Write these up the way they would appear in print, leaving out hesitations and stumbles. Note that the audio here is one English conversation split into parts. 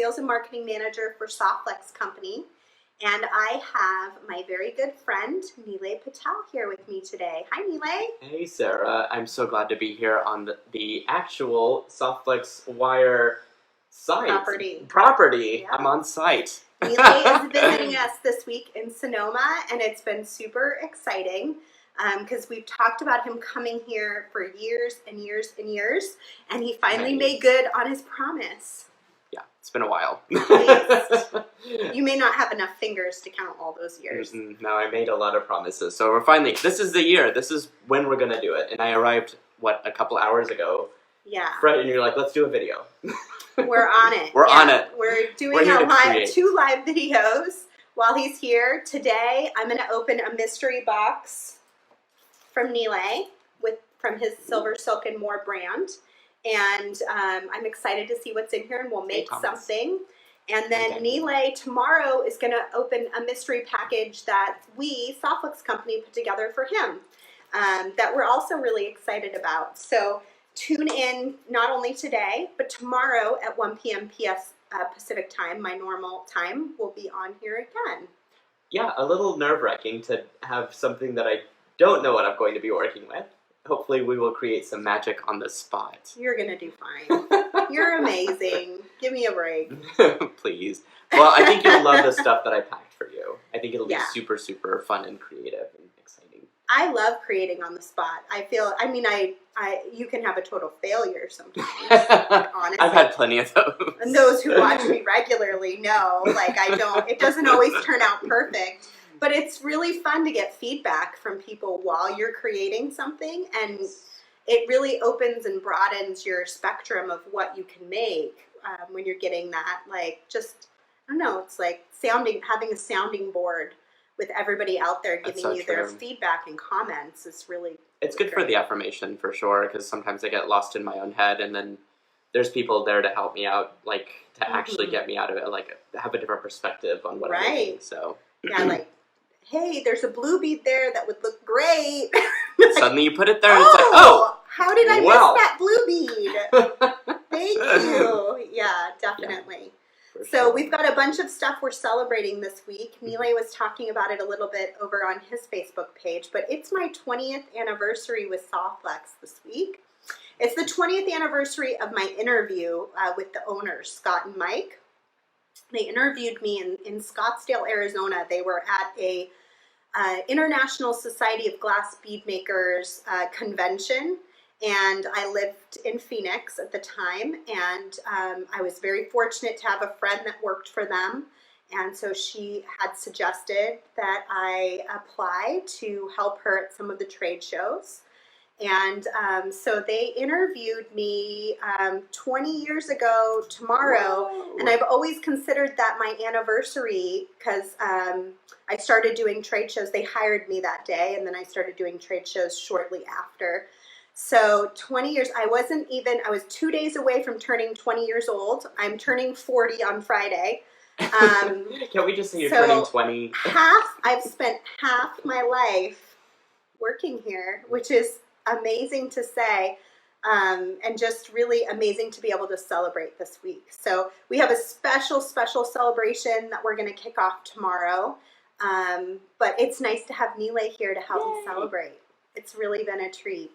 Sales and Marketing Manager for Softflex Company. And I have my very good friend, Nealay Patel, here with me today. Hi, Nealay. Hey, Sarah. I'm so glad to be here on the actual Softflex Wire site. Property. Yeah. I'm on site. Nealay is visiting us this week in Sonoma, and it's been super exciting because we've talked about him coming here for years and years and years, and he finally made good on his promise. Yeah, it's been a while. You may not have enough fingers to count all those years. No, I made a lot of promises. So we're finally, this is the year. This is when we're going to do it. And I arrived, a couple hours ago. Yeah. Fred, and you're like, let's do a video. We're on it. We're on it. We're doing two live videos while he's here. Today, I'm going to open a mystery box from Nealay from his SilverSilk and More brand. And I'm excited to see what's in here, and we'll make something. And then Nealay tomorrow is going to open a mystery package that we, Softflex Company, put together for him that we're also really excited about. So tune in not only today, but tomorrow at 1 p.m. Pacific time, my normal time, will be on here again. Yeah, a little nerve-wracking to have something that I don't know what I'm going to be working with. Hopefully we will create some magic on the spot. You're going to do fine. You're amazing. Give me a break. Please. Well, I think you'll love the stuff that I packed for you. I think it'll be super, super fun and creative and exciting. I love creating on the spot. You can have a total failure sometimes, honestly. I've had plenty of those. And those who watch me regularly know, it doesn't always turn out perfect. But it's really fun to get feedback from people while you're creating something, and it really opens and broadens your spectrum of what you can make when you're getting that. I don't know, it's like having a sounding board with everybody out there giving you their feedback and comments. It's really It's good for the affirmation, for sure, because sometimes I get lost in my own head, and then there's people there to help me out, to actually get me out of it, have a different perspective on what I'm making. So yeah, hey, there's a blue bead there that would look great. Suddenly you put it there and it's like, oh! How did I miss that blue bead? Thank you. Yeah, definitely. Yeah, so we've got a bunch of stuff we're celebrating this week. Nealay was talking about it a little bit over on his Facebook page, but it's my 20th anniversary with Softflex this week. It's the 20th anniversary of my interview with the owners, Scott and Mike. They interviewed me in Scottsdale, Arizona. They were at a International Society of Glass Beadmakers convention, and I lived in Phoenix at the time, and I was very fortunate to have a friend that worked for them, and so she had suggested that I apply to help her at some of the trade shows. And so they interviewed me 20 years ago tomorrow. Whoa. And I've always considered that my anniversary because I started doing trade shows. They hired me that day, and then I started doing trade shows shortly after. So 20 years, I was 2 days away from turning 20 years old. I'm turning 40 on Friday. Can we just say you're turning 20? I've spent half my life working here, which is amazing to say, and just really amazing to be able to celebrate this week. So we have a special celebration that we're going to kick off tomorrow, but it's nice to have Nealay here to help me celebrate. It's really been a treat.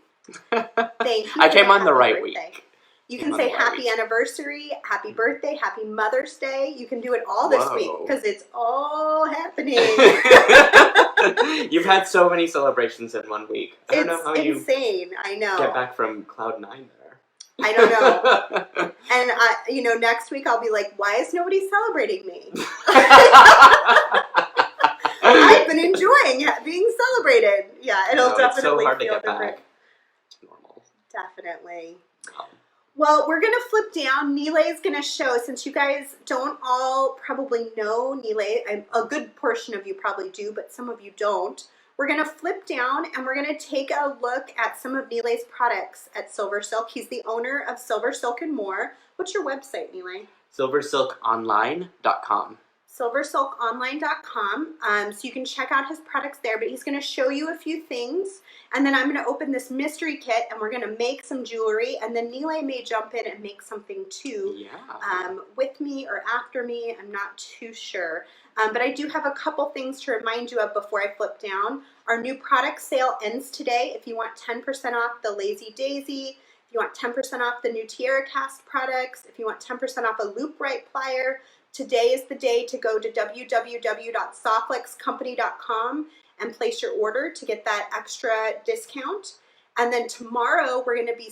Thank you. I came on the right week. You can say happy anniversary, happy birthday, happy Mother's Day. You can do it all this week because it's all happening. You've had so many celebrations in 1 week. I don't know how insane. I know. Get back from cloud 9 there. I don't know. And next week I'll be like, why is nobody celebrating me? I've been enjoying being celebrated. Yeah, it'll definitely feel different. It's normal. Definitely. Well, we're going to flip down. Nealay is going to show, since you guys don't all probably know Nealay, a good portion of you probably do, but some of you don't. We're going to flip down and we're going to take a look at some of Nealay's products at SilverSilk. He's the owner of SilverSilk and More. What's your website, Nealay? SilverSilkonline.com. SilverSilkOnline.com. So you can check out his products there, but he's going to show you a few things. And then I'm going to open this mystery kit and we're going to make some jewelry. And then Nealay may jump in and make something too with me or after me. I'm not too sure. But I do have a couple things to remind you of before I flip down. Our new product sale ends today. If you want 10% off the Lazy Daisy, if you want 10% off the new Tiara Cast products, if you want 10% off a loop right plier, today is the day to go to www.softflexcompany.com and place your order to get that extra discount. And then tomorrow we're going to be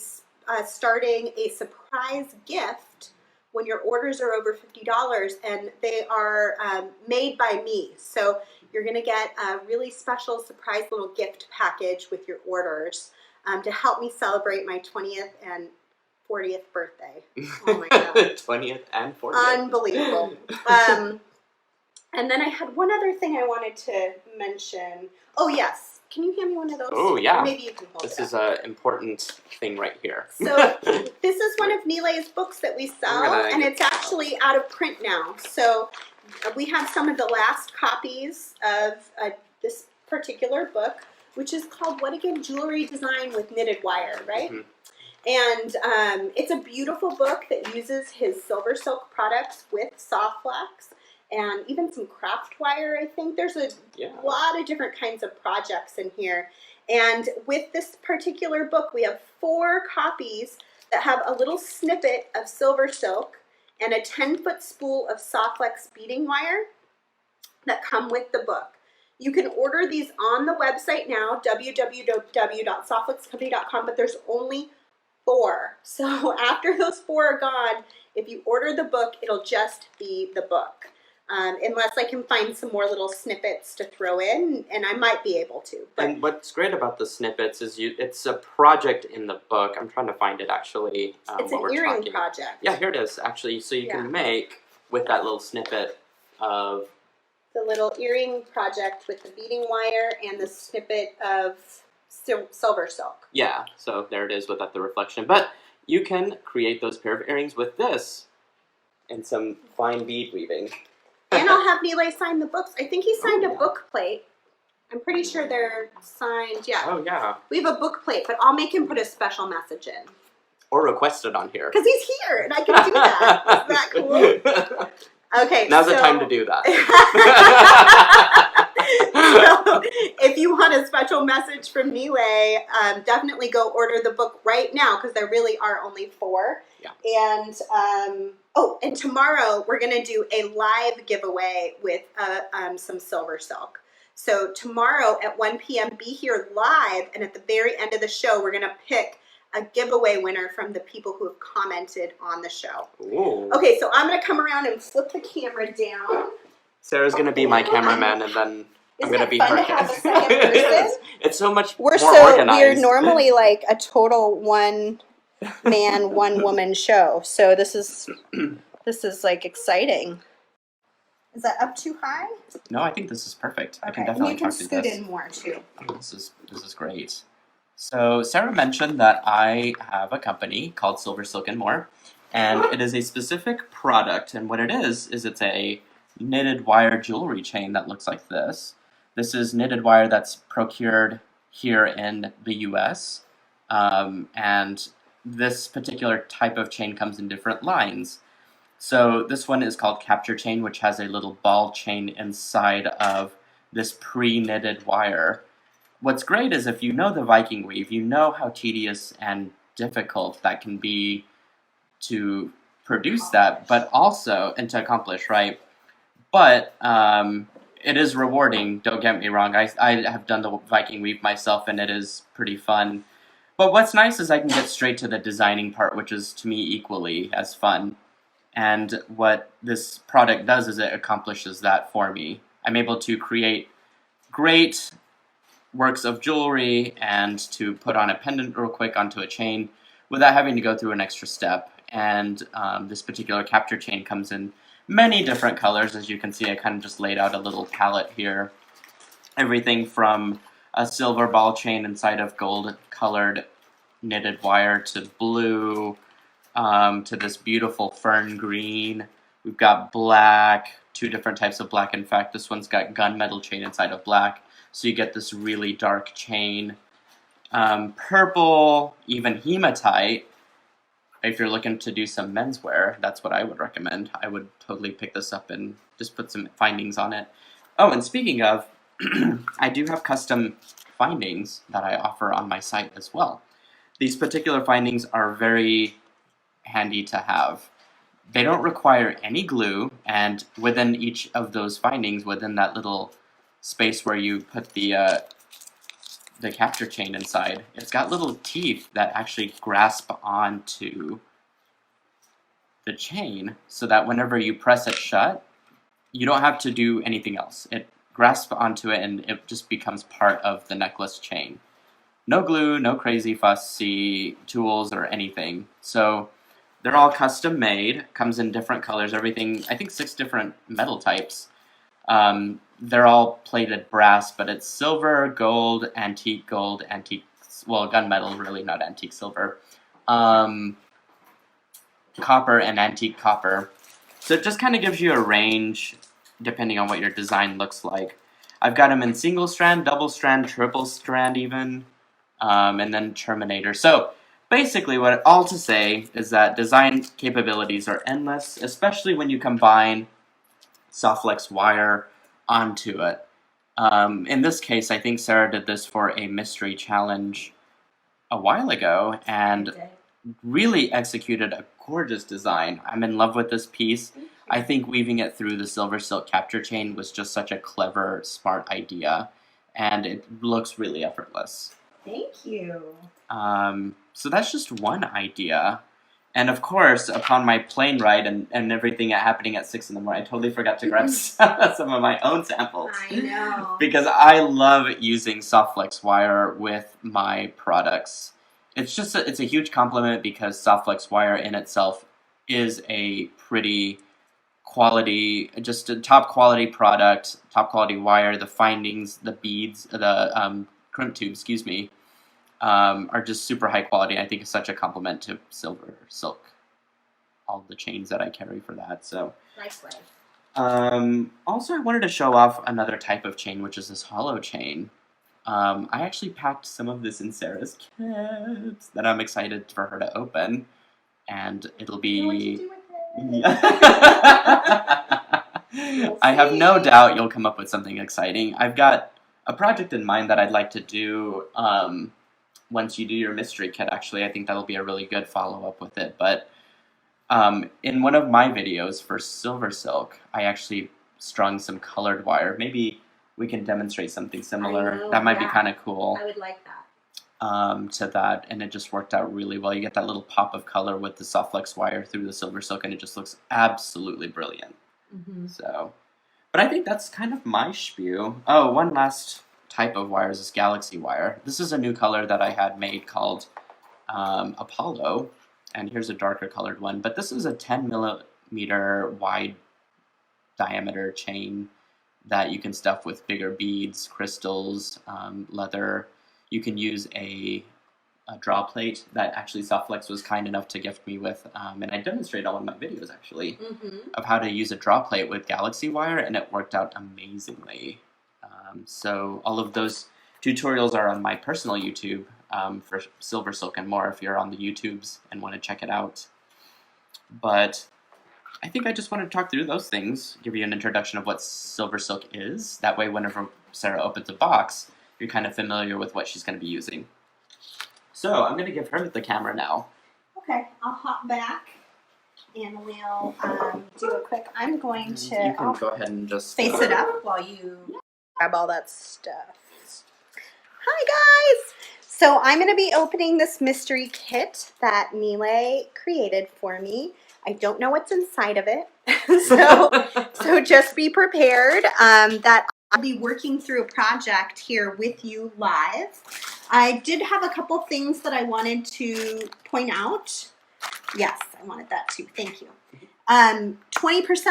starting a surprise gift when your orders are over $50, and they are made by me. So you're going to get a really special surprise little gift package with your orders to help me celebrate my 20th and 40th birthday. Oh my God. 20th and 40th. Unbelievable. And then I had one other thing I wanted to mention. Oh, yes. Can you hand me one of those? Oh, yeah. Or maybe you can hold it. This is an important thing right here. So this is one of Nealay's books that we sell, and it's actually out of print now. So we have some of the last copies of this particular book, which is called What Again? Jewelry Design with Knitted Wire, right? Mm-hmm. And it's a beautiful book that uses his SilverSilk products with soft flax and even some craft wire, I think. There's a lot of different kinds of projects in here. And with this particular book, we have 4 copies that have a little snippet of SilverSilk and a 10-foot spool of soft flex beading wire that come with the book. You can order these on the website now, www.softflexcompany.com, but there's only 4. So after those 4 are gone, if you order the book, it'll just be the book. Unless I can find some more little snippets to throw in, and I might be able to. But and what's great about the snippets is it's a project in the book. I'm trying to find it actually. It's an earring project. Yeah, here it is actually. So you can make with that little snippet of the little earring project with the beading wire and the snippet of SilverSilk. Yeah, so there it is without the reflection. But you can create those pair of earrings with this and some fine bead weaving. And I'll have Nealay sign the books. I think he signed a book plate. I'm pretty sure they're signed. Yeah. Oh, yeah. We have a book plate, but I'll make him put a special message in. Or request it on here. Because he's here, and I can do that. Isn't that cool? Okay. Now's the time to do that. So, if you want a special message from Nealay, definitely go order the book right now, because there really are only 4. Yeah. And and tomorrow we're going to do a live giveaway with some SilverSilk. So tomorrow at 1 p.m. be here live, and at the very end of the show we're going to pick a giveaway winner from the people who have commented on the show. Ooh. Okay, so I'm going to come around and flip the camera down. Sarah's going to be my cameraman, and then I'm going to be her. To have a second person? It's so much more organized. We're normally like a total one-man, one-woman show. So this is like exciting. Is that up too high? No, I think this is perfect. Okay. I can definitely and you can talk to scoot this. in more too. This is great. So Sarah mentioned that I have a company called SilverSilk and More, and it is a specific product. And what it is it's a knitted wire jewelry chain that looks like this. This is knitted wire that's procured here in the U.S. And this particular type of chain comes in different lines. So this one is called Capture Chain, which has a little ball chain inside of this pre-knitted wire. What's great is if you know the Viking weave, you know how tedious and difficult that can be to produce that, but also, and to accomplish, right? But it is rewarding, don't get me wrong. I have done the Viking weave myself, and it is pretty fun. But what's nice is I can get straight to the designing part, which is, to me, equally as fun. And what this product does is it accomplishes that for me. I'm able to create great works of jewelry and to put on a pendant real quick onto a chain without having to go through an extra step. And this particular capture chain comes in many different colors. As you can see, I kind of just laid out a little palette here. Everything from a silver ball chain inside of gold-colored knitted wire to blue, to this beautiful fern green. We've got black, two different types of black. In fact, this one's got gunmetal chain inside of black, so you get this really dark chain. Purple, even hematite. If you're looking to do some menswear, that's what I would recommend. I would totally pick this up and just put some findings on it. Oh, and speaking of, I do have custom findings that I offer on my site as well. These particular findings are very handy to have. They don't require any glue, and within each of those findings, within that little space where you put the capture chain inside, it's got little teeth that actually grasp onto the chain so that whenever you press it shut, you don't have to do anything else. It grasps onto it and it just becomes part of the necklace chain. No glue, no crazy fussy tools or anything. So they're all custom made, comes in different colors, everything, I think 6 different metal types. They're all plated brass, but it's silver, gold, antique, well, gunmetal, really, not antique silver, copper, and antique copper. So it just kind of gives you a range depending on what your design looks like. I've got them in single strand, double strand, triple strand even, and then terminator. So basically what all to say is that design capabilities are endless, especially when you combine soft flex wire onto it. In this case, I think Sarah did this for a mystery challenge a while ago and really executed a gorgeous design. I'm in love with this piece. I think weaving it through the SilverSilk capture chain was just such a clever, smart idea, and it looks really effortless. Thank you. So that's just one idea. And of course, upon my plane ride and everything happening at 6 in the morning, I totally forgot to grab some of my own samples. I know. Because I love using soft flex wire with my products. It's just it's a huge compliment because soft flex wire in itself is a pretty quality, just a top quality product, top quality wire. The findings, the beads, the crimp tube, excuse me, are just super high quality. I think it's such a compliment to SilverSilk, all the chains that I carry for that. So, Likewise. Also, I wanted to show off another type of chain, which is this hollow chain. I actually packed some of this in Sarah's kit that I'm excited for her to open, and it'll be. What you do with it? I have no doubt you'll come up with something exciting. I've got a project in mind that I'd like to do. Once you do your mystery kit, actually, I think that'll be a really good follow-up with it. But in one of my videos for SilverSilk, I actually strung some colored wire. Maybe we can demonstrate something similar. That might be kind of cool. I would like that. To that, and it just worked out really well. You get that little pop of color with the soft flex wire through the SilverSilk, and it just looks absolutely brilliant. So, but I think that's kind of my spew. Oh, one last type of wire is this galaxy wire. This is a new color that I had made called Apollo, and here's a darker colored one, but this is a 10 millimeter wide diameter chain that you can stuff with bigger beads, crystals, leather. You can use a draw plate that actually Softflex was kind enough to gift me with, and I demonstrated all in my videos actually of how to use a draw plate with galaxy wire, and it worked out amazingly. So all of those tutorials are on my personal YouTube for SilverSilk and more if you're on the YouTubes and want to check it out. But I think I just wanted to talk through those things, give you an introduction of what SilverSilk is. That way whenever Sarah opens a box, you're kind of familiar with what she's going to be using. So I'm going to give her the camera now. Okay, I'll hop back and we'll do a quick, I'm going to You can go ahead and just face it up while you grab all that stuff. Hi guys! So I'm going to be opening this mystery kit that Nealay created for me. I don't know what's inside of it, so just be prepared that I'll be working through a project here with you live. I did have a couple things that I wanted to point out. Yes, I wanted that too. Thank you. 20%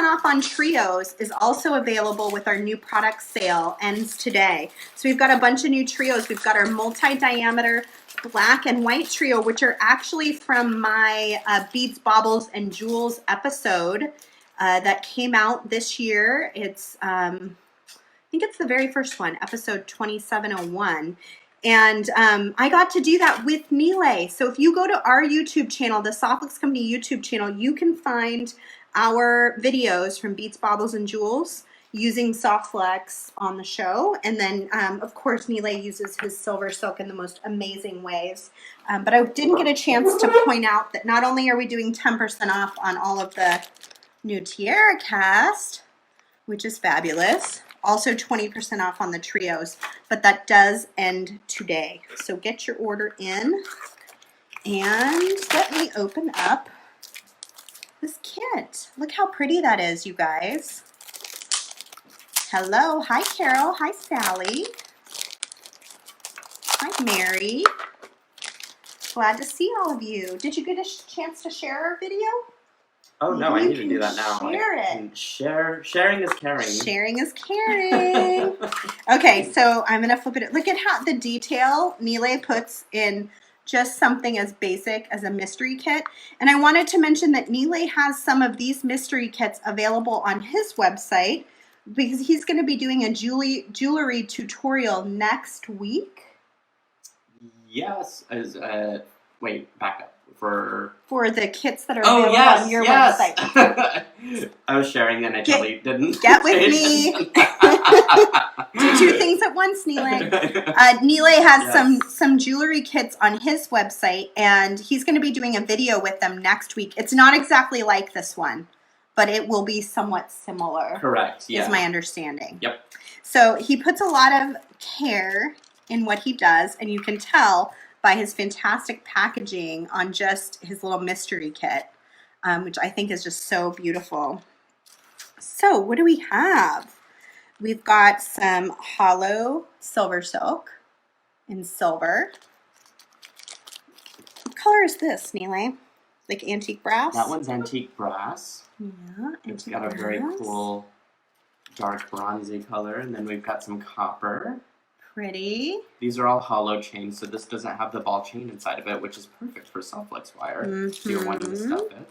off on trios is also available with our new product sale, ends today. So we've got a bunch of new trios. We've got our multi-diameter black and white trio, which are actually from my Beads, Baubles, and Jewels episode. that came out this year. It's, I think it's the very first one, episode 2701. And I got to do that with Nealay. So if you go to our YouTube channel, the Softflex Company YouTube channel, you can find our videos from Beats, Baubles, and Jewels using Softflex on the show. And then, of course, Nealay uses his SilverSilk in the most amazing ways. But I didn't get a chance to point out that not only are we doing 10% off on all of the new Tiara cast, which is fabulous, also 20% off on the trios, but that does end today. So get your order in, and let me open up this kit. Look how pretty that is, you guys. Hello, hi Carol, hi Sally, hi Mary. Glad to see all of you. Did you get a chance to share our video? Oh no, I need to do that now. Share it. Sharing is caring. Sharing is caring. Okay, so I'm gonna flip it. Look at how the detail Nealay puts in just something as basic as a mystery kit. And I wanted to mention that Nealay has some of these mystery kits available on his website, because he's going to be doing a jewelry tutorial next week. Yes. Wait, back up. For the kits that are available on your website. I was sharing and I totally didn't. Get with me. Do two things at once, Nealay. Nealay has some jewelry kits on his website, and he's going to be doing a video with them next week. It's not exactly like this one, but it will be somewhat similar. Correct, yeah. Is my understanding. Yep. So he puts a lot of care in what he does, and you can tell by his fantastic packaging on just his little mystery kit, which I think is just so beautiful. So what do we have? We've got some hollow SilverSilk in silver. What color is this, Nealay? Like antique brass? That one's antique brass. Yeah, it's got a very cool dark bronzy color, and then we've got some copper. Pretty. These are all hollow chains, so this doesn't have the ball chain inside of it, which is perfect for Softflex wire. So you're wanting to stuff it.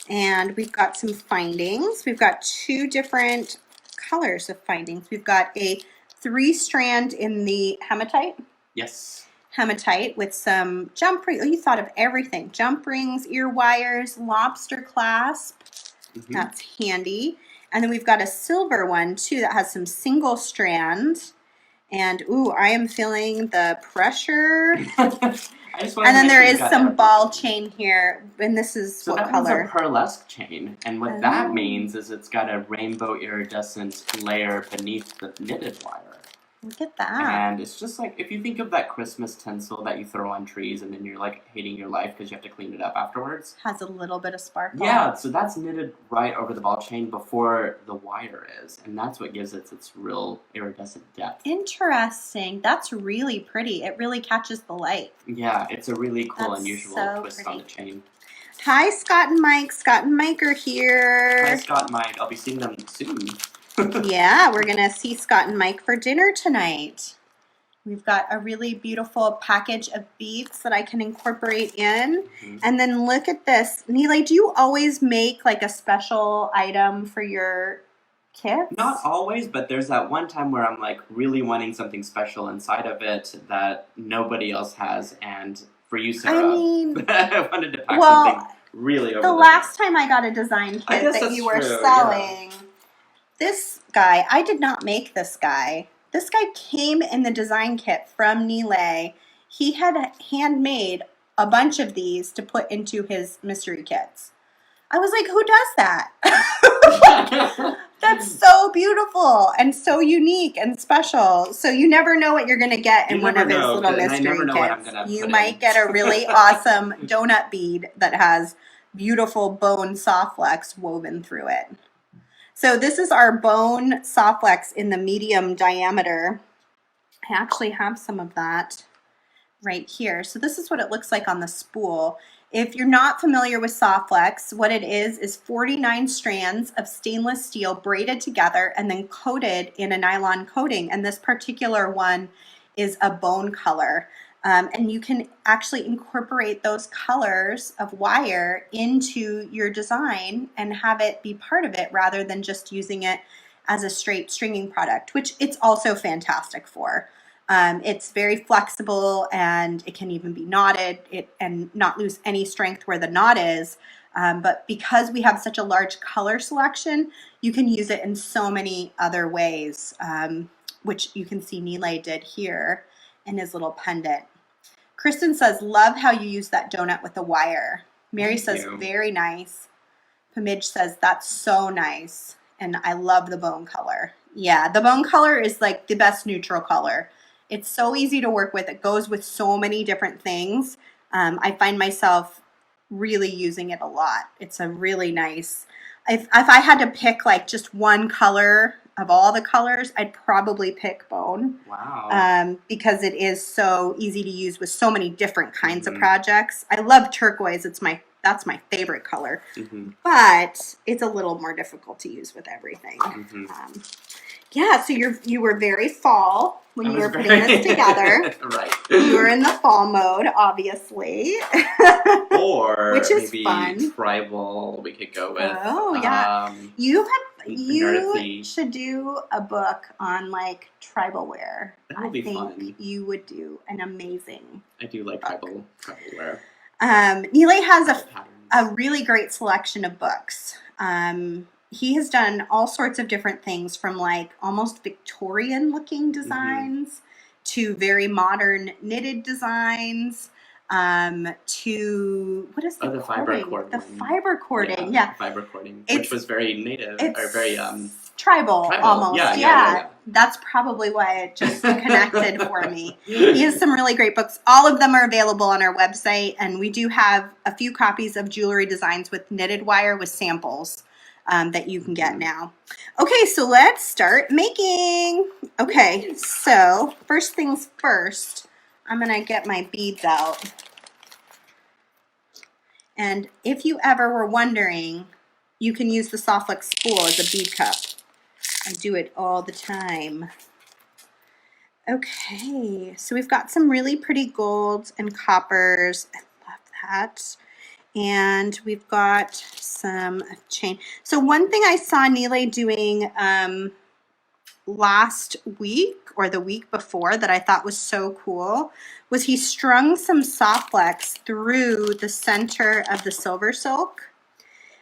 And we've got some findings. We've got two different colors of findings. We've got a 3-strand in the hematite. Yes. Hematite with some jump rings. Oh, you thought of everything. Jump rings, ear wires, lobster clasp. That's handy. And then we've got a silver one too that has some single strand. And ooh, I am feeling the pressure. And then there is some ball chain here, and this is what color? That's a pearlesque chain, and what that means is it's got a rainbow iridescent layer beneath the knitted wire. Look at that. And it's just like, if you think of that Christmas tinsel that you throw on trees and then you're like hating your life because you have to clean it up afterwards. Has a little bit of sparkle. Yeah, so that's knitted right over the ball chain before the wire is. And that's what gives it its real iridescent depth. Interesting. That's really pretty. It really catches the light. Yeah, it's a really cool, unusual twist on the chain. Hi, Scott and Mike. Scott and Mike are here. Hi, Scott and Mike. I'll be seeing them soon. Yeah, we're going to see Scott and Mike for dinner tonight. We've got a really beautiful package of beads that I can incorporate in. And then look at this. Nealay, do you always make like a special item for your kits? Not always, but there's that one time where I'm like really wanting something special inside of it that nobody else has. And for you, Sarah, I mean, I wanted to pack something really over the last time I got a design kit that you were selling. Yeah. This guy, I did not make this guy. This guy came in the design kit from Nealay. He had handmade a bunch of these to put into his mystery kits. I was like, who does that? That's so beautiful and so unique and special. So you never know what you're going to get in one of his little mystery kits. You might get a really awesome donut bead that has beautiful bone Softflex woven through it. So this is our bone Softflex in the medium diameter. I actually have some of that right here. So this is what it looks like on the spool. If you're not familiar with Softflex, what it is 49 strands of stainless steel braided together and then coated in a nylon coating. And this particular one is a bone color. And you can actually incorporate those colors of wire into your design and have it be part of it rather than just using it as a straight stringing product, which it's also fantastic for. It's very flexible and it can even be knotted and not lose any strength where the knot is. But because we have such a large color selection, you can use it in so many other ways, which you can see Nealay did here in his little pendant. Kristen says, love how you use that donut with the wire. Mary says, very nice. Pamij says, that's so nice. And I love the bone color. Yeah, the bone color is like the best neutral color. It's so easy to work with. It goes with so many different things. I find myself really using it a lot. It's a really nice, if I had to pick like just one color of all the colors, I'd probably pick bone. Wow. Because it is so easy to use with so many different kinds of projects. I love turquoise. That's my favorite color, but it's a little more difficult to use with everything. Yeah, so you were very fall when you were putting this together. Right. You were in the fall mode, obviously. Or which is maybe fun. Tribal we could go with. Oh, yeah. You should do a book on like tribal wear. That would be fun. I think you would do an amazing I do like tribal wear. Nealay has a really great selection of books. He has done all sorts of different things from like almost Victorian looking designs to very modern knitted designs to what is the fiber cord? The fiber cording, yeah. Fiber cording, which was very native or very tribal almost. Yeah. That's probably why it just connected for me. He has some really great books. All of them are available on our website, and we do have a few copies of Jewellery Designs with knitted wire with samples that you can get now. Okay, so let's start making. Okay, so first things first, I'm going to get my beads out. And if you ever were wondering, you can use the Softflex spool as a bead cup. I do it all the time. Okay, so we've got some really pretty golds and coppers. I love that. And we've got some chain. So one thing I saw Nealay doing last week or the week before that I thought was so cool was he strung some Softflex through the center of the SilverSilk.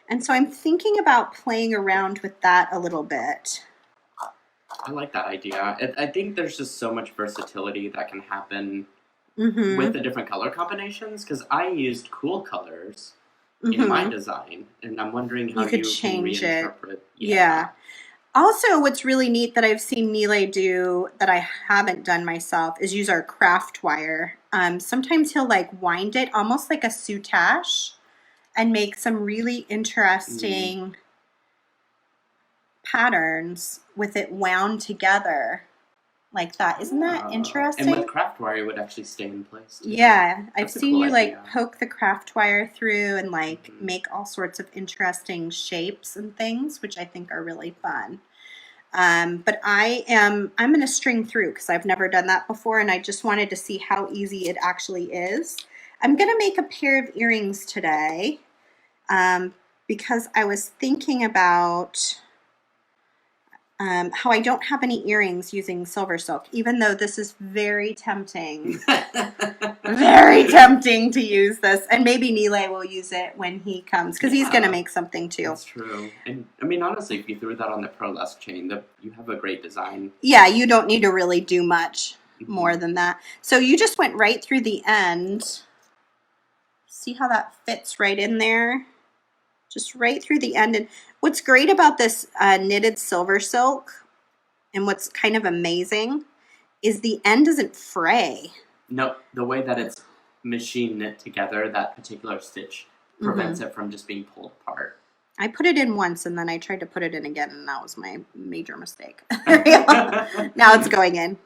And so I'm thinking about playing around with that a little bit. I like that idea. I think there's just so much versatility that can happen with the different color combinations, because I used cool colors in my design, and I'm wondering how you can reinterpret. Yeah. Also, what's really neat that I've seen Nealay do that I haven't done myself is use our craft wire. Sometimes he'll like wind it almost like a soutache and make some really interesting patterns with it wound together like that. Isn't that interesting? And with craft wire, it would actually stay in place too. Yeah, I've seen you like poke the craft wire through and like make all sorts of interesting shapes and things, which I think are really fun. But I'm going to string through because I've never done that before, and I just wanted to see how easy it actually is. I'm going to make a pair of earrings today because I was thinking about how I don't have any earrings using SilverSilk, even though this is very tempting. Very tempting to use this. And maybe Nealay will use it when he comes, because he's going to make something too. That's true. And I mean, honestly, if you threw that on the pearlesque chain, you have a great design. Yeah, you don't need to really do much more than that. So you just went right through the end. See how that fits right in there? Just right through the end. And what's great about this knitted SilverSilk, and what's kind of amazing, is the end doesn't fray. No, the way that it's machine knit together, that particular stitch prevents it from just being pulled apart. I put it in once, and then I tried to put it in again, and that was my major mistake. Now it's going in.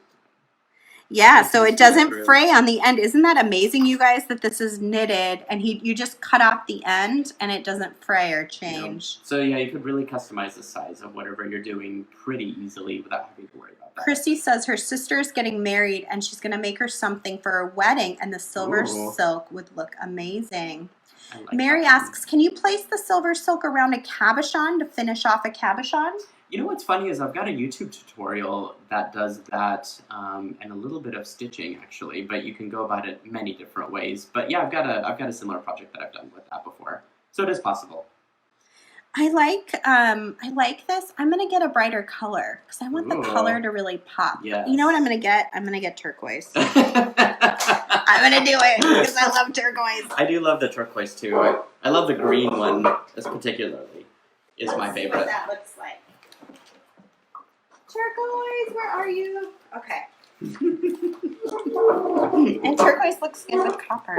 Yeah, so it doesn't fray on the end. Isn't that amazing, you guys, that this is knitted and you just cut off the end and it doesn't fray or change? So yeah, you could really customize the size of whatever you're doing pretty easily without having to worry about Christy says her sister is getting married and she's going to make her something for her wedding, and the silver Ooh. silk would look amazing. I like Mary that one. asks, can you place the silver silk around a cabochon to finish off a cabochon? You know what's funny is I've got a YouTube tutorial that does that, and a little bit of stitching actually, but you can go about it many different ways. But yeah, I've got a similar project that I've done with that before, so it is possible. I like this. I'm gonna get a brighter color because I want the color to really pop. Yes. You know what I'm gonna get? I'm gonna get turquoise. I'm gonna do it because I love turquoise. I do love the turquoise too. I love the green one, particularly. Is my favorite. Let's see what that looks like. Turquoise, where are you? Okay. And turquoise looks good with copper.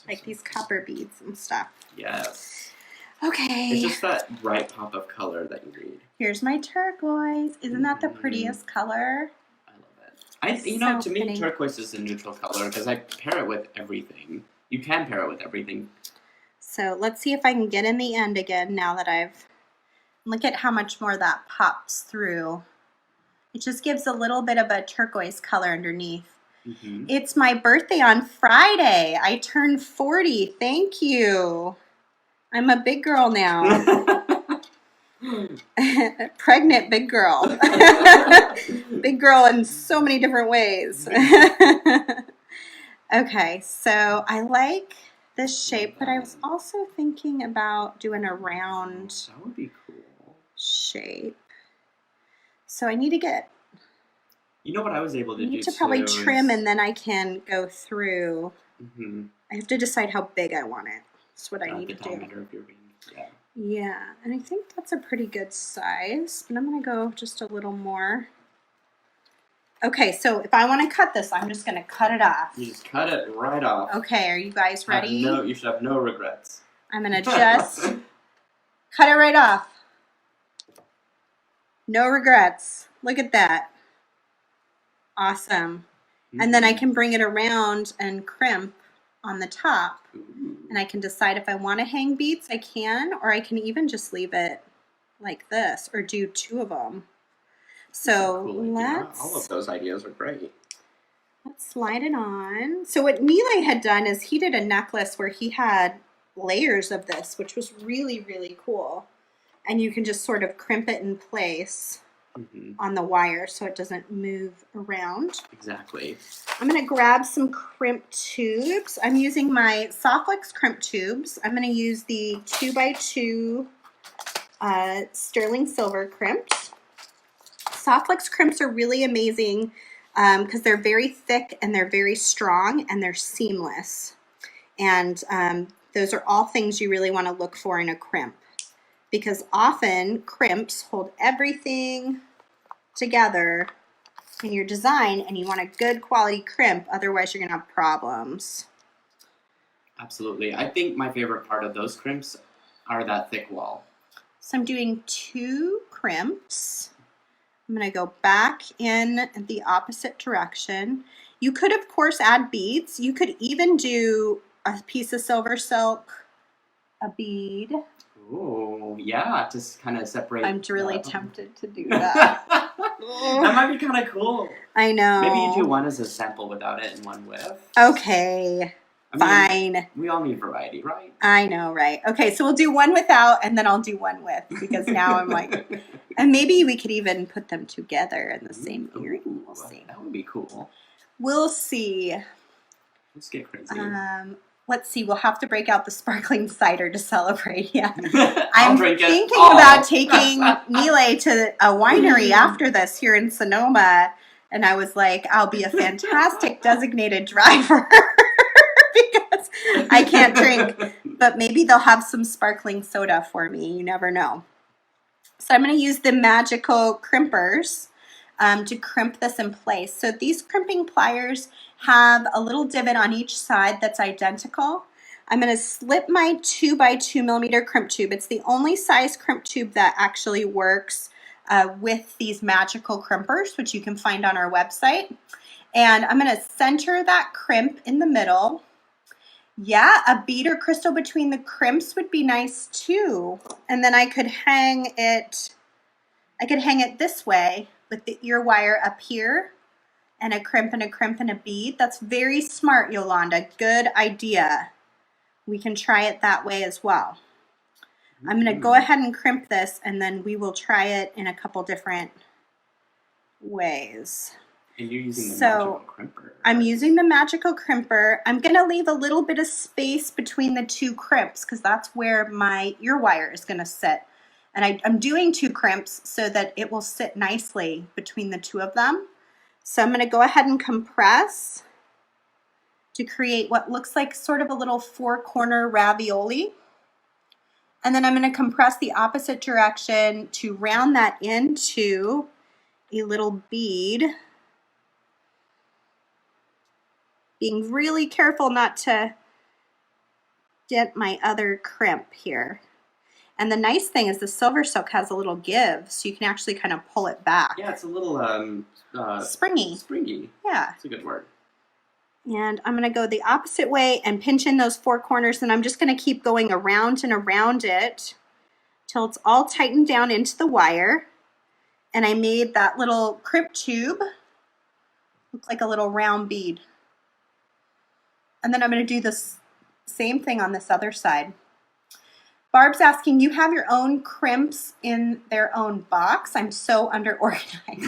Like these copper beads and stuff. Yes. Okay. It's just that right pop of color that you need. Here's my turquoise. Isn't that the prettiest color? I love it. To me, pretty. turquoise is a neutral color because I pair it with everything. You can pair it with everything. So let's see if I can get in the end again now that I've... Look at how much more that pops through. It just gives a little bit of a turquoise color underneath. Mm-hmm. It's my birthday on Friday. I turned 40. Thank you. I'm a big girl now. Pregnant big girl. Big girl in so many different ways. Okay, so I like this shape, but I was also thinking about doing a round That would be cool. shape. So I need to get... You know what I was able to do I need to probably too trim is- and then I can go through. Mm-hmm. I have to decide how big I want it. That's what I need The to do. diameter of your ring. Yeah. Yeah, and I think that's a pretty good size, but I'm going to go just a little more. Okay, so if I want to cut this, I'm just going to cut it off. You just cut it right off. Okay, are you guys ready? You should have no regrets. I'm going to just cut it right off. No regrets. Look at that. Awesome. And then I can bring it around and crimp on the top. Ooh. And I can decide if I want to hang beads, I can, or I can even just leave it like this or do two of them. So Cool idea. All of those ideas are great. let's slide it on. So what Nealay had done is he did a necklace where he had layers of this, which was really, really cool. And you can just sort of crimp it in place on the wire so it doesn't move around. Exactly. I'm going to grab some crimp tubes. I'm using my Softflex crimp tubes. I'm going to use the 2x2 sterling silver crimps. Softflex crimps are really amazing because they're very thick and they're very strong and they're seamless. And those are all things you really want to look for in a crimp, because often crimps hold everything together in your design and you want a good quality crimp, otherwise you're going to have problems. Absolutely. I think my favorite part of those crimps are that thick wall. So I'm doing 2 crimps. I'm going to go back in the opposite direction. You could, of course, add beads. You could even do a piece of silver silk, a bead. Oh, yeah, just kind of separate. I'm really tempted to do that. That might be kind of cool. I know. Maybe you do one as a sample without it and one with. Okay, fine. We all need variety, right? I know, right? Okay, so we'll do one without and then I'll do one with, because now I'm like, and maybe we could even put them together in the same earring. We'll see. That would be cool. We'll see. Let's get crazy. Let's see. We'll have to break out the sparkling cider to celebrate. Yeah, I'll I'm drink it thinking all. about taking Nealay to a winery after this here in Sonoma, and I was like, I'll be a fantastic designated driver because I can't drink, but maybe they'll have some sparkling soda for me. You never know. So I'm going to use the magical crimpers to crimp this in place. So these crimping pliers have a little divot on each side that's identical. I'm going to slip my 2x2 millimeter crimp tube. It's the only size crimp tube that actually works with these magical crimpers, which you can find on our website. And I'm going to center that crimp in the middle. Yeah, a bead or crystal between the crimps would be nice too. And then I could hang it this way with the ear wire up here and a crimp and a crimp and a bead. That's very smart, Yolanda. Good idea. We can try it that way as well. I'm going to go ahead and crimp this, and then we will try it in a couple different ways. And you're using the magical crimper. I'm using the magical crimper. I'm going to leave a little bit of space between the two crimps because that's where my ear wire is going to sit. And I'm doing 2 crimps so that it will sit nicely between the 2 of them. So I'm going to go ahead and compress to create what looks like sort of a little 4-corner ravioli. And then I'm going to compress the opposite direction to round that into a little bead. Being really careful not to dent my other crimp here. And the nice thing is the SilverSilk has a little give, so you can actually kind of pull it back. Yeah, it's a little springy. Springy. Yeah. That's a good word. And I'm going to go the opposite way and pinch in those 4 corners, and I'm just going to keep going around and around it till it's all tightened down into the wire. And I made that little crimp tube look like a little round bead. And then I'm going to do this same thing on this other side. Barb's asking, you have your own crimps in their own box? I'm so underorganized.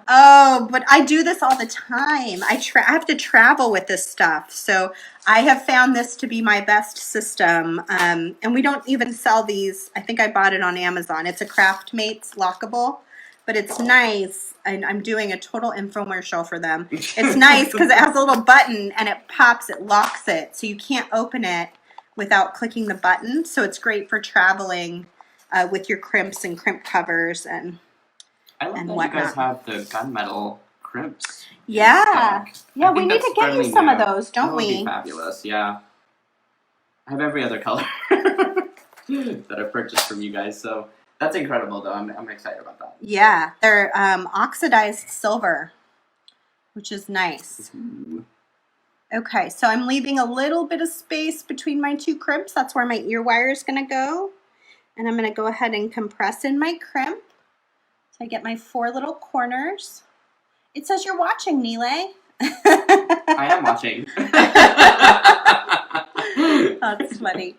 Oh, but I do this all the time. I have to travel with this stuff. So I have found this to be my best system. And we don't even sell these. I think I bought it on Amazon. It's a Craftmates lockable, but it's nice. And I'm doing a total infomercial for them. It's nice because it has a little button and it pops, it locks it. So you can't open it without clicking the button. So it's great for traveling with your crimps and crimp covers and I love that whatnot. You guys have the gunmetal crimps. Yeah. Yeah, we need to get you some of new. those, don't That would we? be fabulous, yeah. I have every other color that I've purchased from you guys, so that's incredible, though. I'm excited about that. Yeah, they're oxidized silver, which is nice. Ooh. Okay, so I'm leaving a little bit of space between my 2 crimps. That's where my ear wire is going to go. And I'm going to go ahead and compress in my crimp. So I get my 4 little corners. It says you're watching, Nealay. I am watching. That's funny.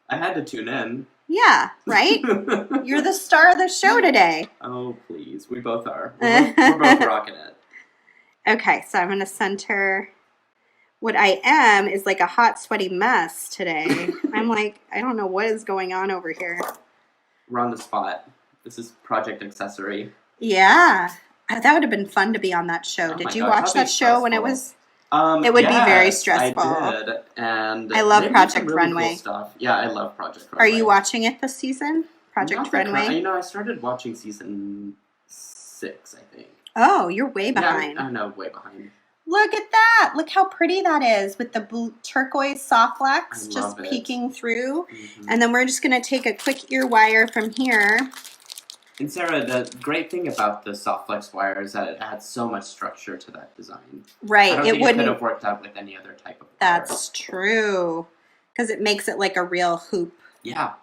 I had to tune in. Yeah, right? You're the star of the show today. Oh, please. We both are. We're both rocking it. Okay, so I'm going to center. What I am is like a hot, sweaty mess today. I'm like, I don't know what is going on over here. We're on the spot. This is Project Accessory. Yeah. That would have been fun to be on that show. Oh Did my you gosh, watch that'd be that show when it stressful. was? It would be very stressful. I did, and I love they did Project some really Runway. Cool stuff. Yeah, I love Project Runway. Are you watching it this season? Project Runway? You know, I started watching season 6, I think. Oh, you're way behind. Yeah, I know, way behind. Look at that. Look how pretty that is with the blue, turquoise soft flex just peeking through. Mm-hmm. And then we're just going to take a quick ear wire from here. And Sarah, the great thing about the soft flex wire is that it adds so much structure to that design. Right. I don't think it could have worked out with any other type of wire. That's true. Because it makes it like a real hoop. Yeah.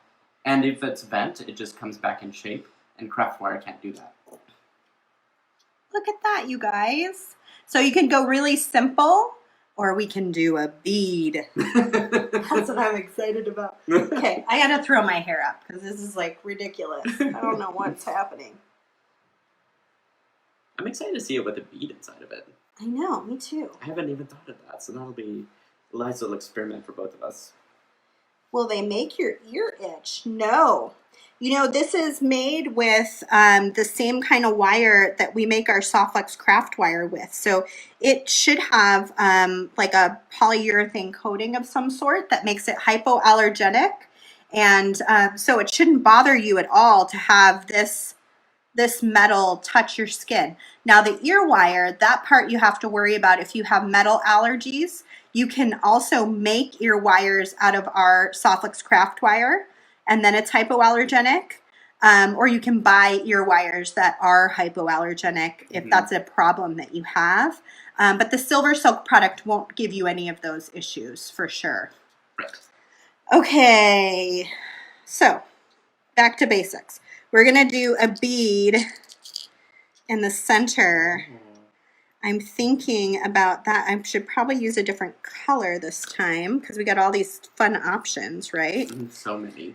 And if it's bent, it just comes back in shape. And craft wire can't do that. Look at that, you guys. So you can go really simple, or we can do a bead. That's what I'm excited about. Okay, I gotta throw my hair up because this is like ridiculous. I don't know what's happening. I'm excited to see it with a bead inside of it. I know, me too. I haven't even thought of that, so that'll be a nice little experiment for both of us. Will they make your ear itch? No. You know, this is made with the same kind of wire that we make our Softflex craft wire with. So it should have like a polyurethane coating of some sort that makes it hypoallergenic. And so it shouldn't bother you at all to have this metal touch your skin. Now the ear wire, that part you have to worry about if you have metal allergies. You can also make ear wires out of our Softflex craft wire, and then it's hypoallergenic. Or you can buy ear wires that are hypoallergenic if that's a problem that you have. But the SilverSilk product won't give you any of those issues for sure. Right. Okay, so back to basics. We're gonna do a bead in the center. I'm thinking about that. I should probably use a different color this time because we got all these fun options, right? So many.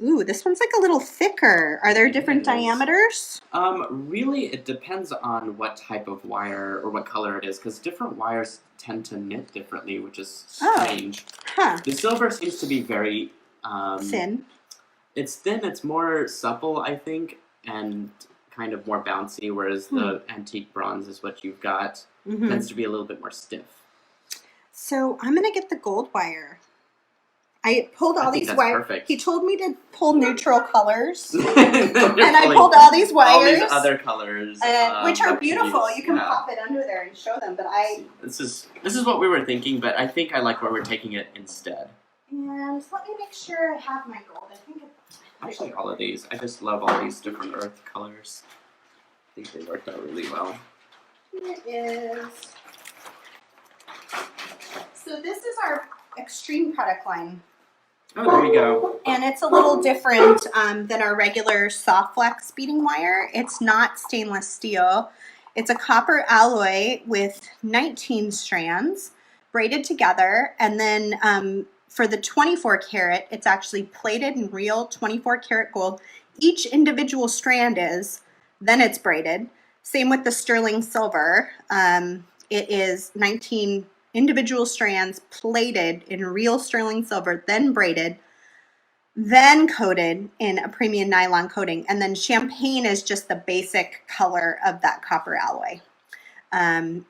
Ooh, this one's like a little thicker. Are there different diameters? Really, it depends on what type of wire or what color it is, because different wires tend to knit differently, which is strange. Huh. The silver seems to be very thin. It's thin. It's more supple, I think, and kind of more bouncy, whereas the antique bronze is what you've got. Tends to be a little bit more stiff. So I'm gonna get the gold wire. I pulled all these wires. Perfect. He told me to pull neutral colors, and I pulled all these wires. All these other colors, which are beautiful. You can pop it under there and show them. But this is what we were thinking, but I think I like where we're taking it instead. And let me make sure I have my gold. I think actually all of these. I just love all these different earth colors. I think they worked out really well. Here it is. So this is our Extreme product line. Oh, there we go. And it's a little different than our regular soft flex beading wire. It's not stainless steel. It's a copper alloy with 19 strands braided together. And then for the 24 karat, it's actually plated in real 24 karat gold. Each individual strand is, then it's braided. Same with the sterling silver. It is 19 individual strands plated in real sterling silver, then braided, then coated in a premium nylon coating. And then champagne is just the basic color of that copper alloy. And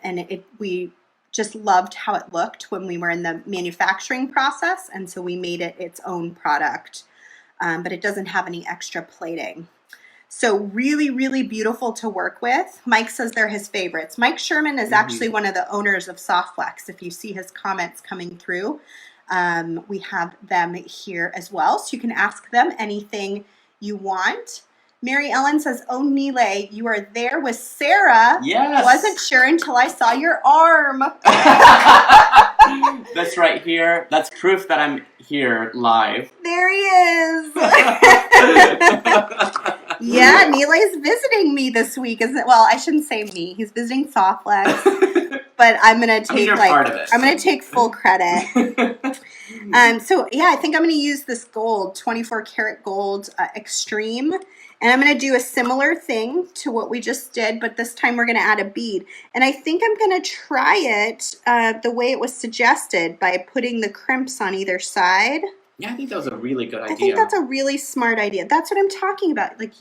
we just loved how it looked when we were in the manufacturing process. And so we made it its own product, but it doesn't have any extra plating. So really, really beautiful to work with. Mike says they're his favorites. Mike Sherman is actually one of the owners of Softflex. If you see his comments coming through, we have them here as well. So you can ask them anything you want. Mary Ellen says, oh, Nealay, you are there with Sarah. Yes. Wasn't sure until I saw your arm. That's right here. That's proof that I'm here live. There he is. Yeah, Nealay's visiting me this week, isn't it? Well, I shouldn't say me. He's visiting Softflex, but I'm gonna take I'm gonna take full credit. So yeah, I think I'm gonna use this gold, 24 karat gold Extreme, and I'm gonna do a similar thing to what we just did, but this time we're gonna add a bead. And I think I'm gonna try it the way it was suggested by putting the crimps on either side. Yeah, I think that was a really good idea. I think that's a really smart idea. That's what I'm talking about. Like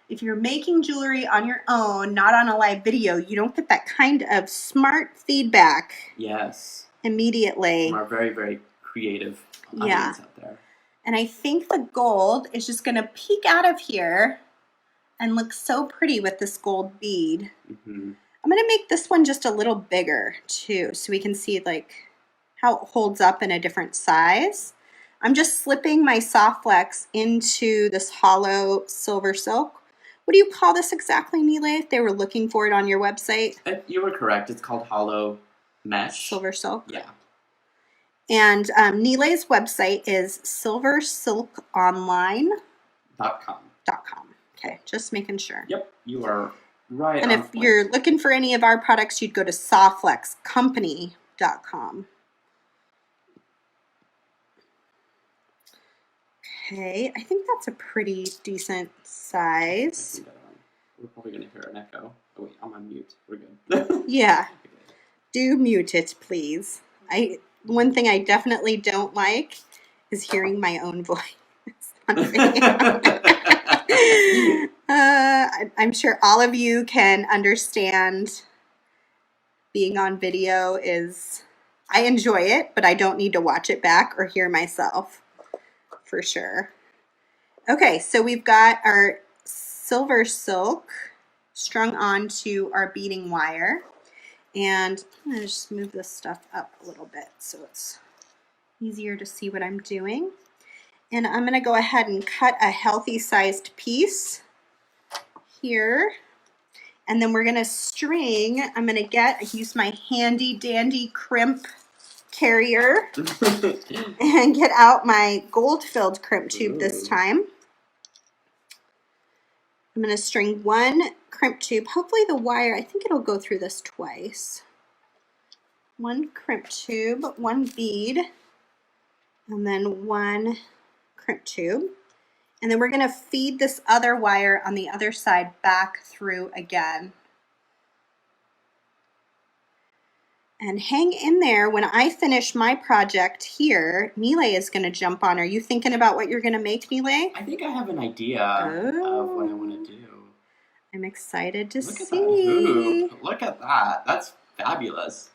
if you're making jewelry on your own, not on a live video, you don't get that kind of smart feedback. Yes. Immediately. From our very, very creative audience out there. And I think the gold is just going to peek out of here and look so pretty with this gold bead. I'm going to make this one just a little bigger too, so we can see like how it holds up in a different size. I'm just slipping my Softflex into this hollow SilverSilk. What do you call this exactly, Nealay? If they were looking for it on your website? You were correct. It's called hollow mesh. SilverSilk? Yeah. And Nealay's website is silversilkonline.com. Okay, just making sure. Yep, you are right. And if you're looking for any of our products, you'd go to softflexcompany.com. Okay, I think that's a pretty decent size. We're probably going to hear an echo. Oh wait, I'm on mute. We're good. Yeah. Do mute it, please. One thing I definitely don't like is hearing my own voice on video. I'm sure all of you can understand being on video is, I enjoy it, but I don't need to watch it back or hear myself. For sure. Okay, so we've got our SilverSilk strung onto our beading wire. And I'm going to just move this stuff up a little bit so it's easier to see what I'm doing. And I'm going to go ahead and cut a healthy sized piece here. And then we're going to string, I'm going to use my handy dandy crimp carrier and get out my gold filled crimp tube this time. I'm going to string one crimp tube. Hopefully the wire, I think it'll go through this twice. One crimp tube, one bead, and then one crimp tube. And then we're going to feed this other wire on the other side back through again. And hang in there. When I finish my project here, Nealay is going to jump on. Are you thinking about what you're going to make, Nealay? I think I have an idea of what I want to do. I'm excited to see. Look at that hoop. Look at that. That's fabulous.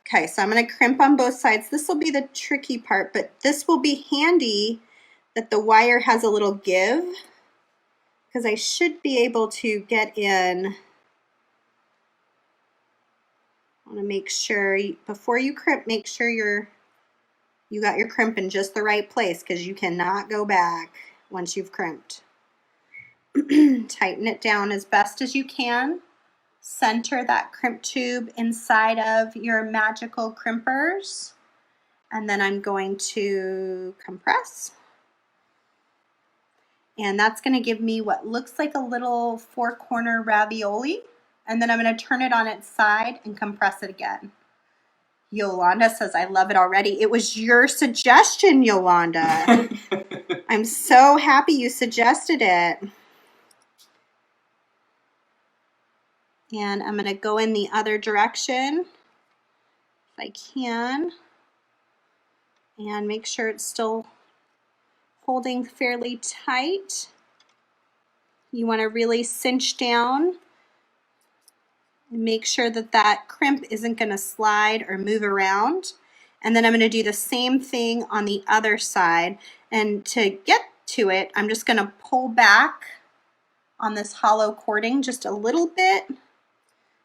Okay, so I'm going to crimp on both sides. This will be the tricky part, but this will be handy that the wire has a little give, because I should be able to get in. I want to make sure, before you crimp, make sure you got your crimp in just the right place, because you cannot go back once you've crimped. Tighten it down as best as you can. Center that crimp tube inside of your magical crimpers. And then I'm going to compress. And that's going to give me what looks like a little 4-corner ravioli. And then I'm going to turn it on its side and compress it again. Yolanda says, I love it already. It was your suggestion, Yolanda. I'm so happy you suggested it. And I'm going to go in the other direction if I can. And make sure it's still holding fairly tight. You want to really cinch down and make sure that that crimp isn't going to slide or move around. And then I'm going to do the same thing on the other side. And to get to it, I'm just going to pull back on this hollow cording just a little bit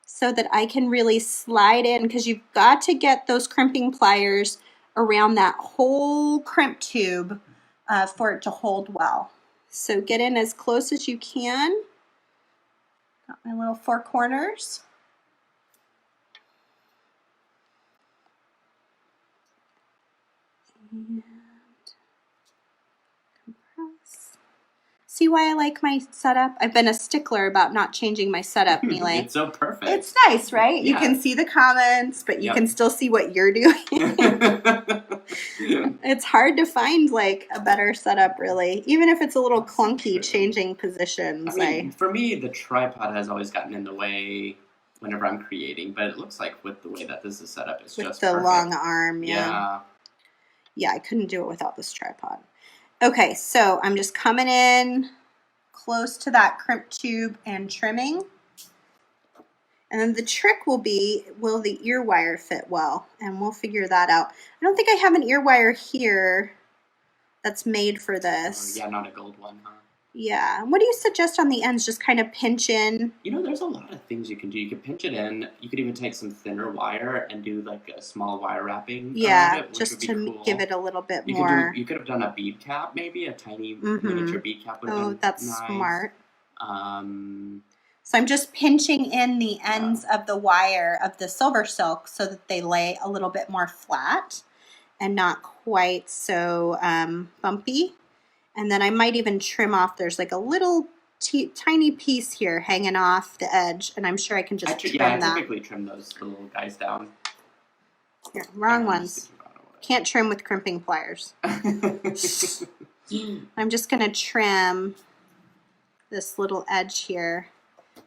so that I can really slide in, because you've got to get those crimping pliers around that whole crimp tube for it to hold well. So get in as close as you can. Got my little 4 corners. And compress. See why I like my setup? I've been a stickler about not changing my setup, Nealay. It's so perfect. It's nice, right? Yeah. You can see the comments, but you can still see what you're doing. It's hard to find like a better setup, really. Even if it's a little clunky changing positions. I mean, for me, the tripod has always gotten in the way whenever I'm creating, but it looks like with the way that this is set up, it's with just the perfect. long arm, yeah. Yeah, I couldn't do it without this tripod. Okay, so I'm just coming in close to that crimp tube and trimming. And then the trick will be, will the ear wire fit well? And we'll figure that out. I don't think I have an ear wire here that's made for this. Yeah, not a gold one, huh? Yeah. What do you suggest on the ends? Just kind of pinch in? You know, there's a lot of things you can do. You could pinch it in. You could even take some thinner wire and do like a small wire wrapping around it, which just would be to cool. give it a little bit more. You could have done a bead cap, maybe a tiny miniature bead cap would have been that's nice. smart. So I'm just pinching in the ends of the wire of the SilverSilk so that they lay a little bit more flat and not quite so bumpy. And then I might even trim off. There's like a little tiny piece here hanging off the edge, and I'm sure I can just trim that. Yeah, I typically trim those little guys down. Here, wrong ones. Can't trim with crimping pliers. I'm just going to trim this little edge here,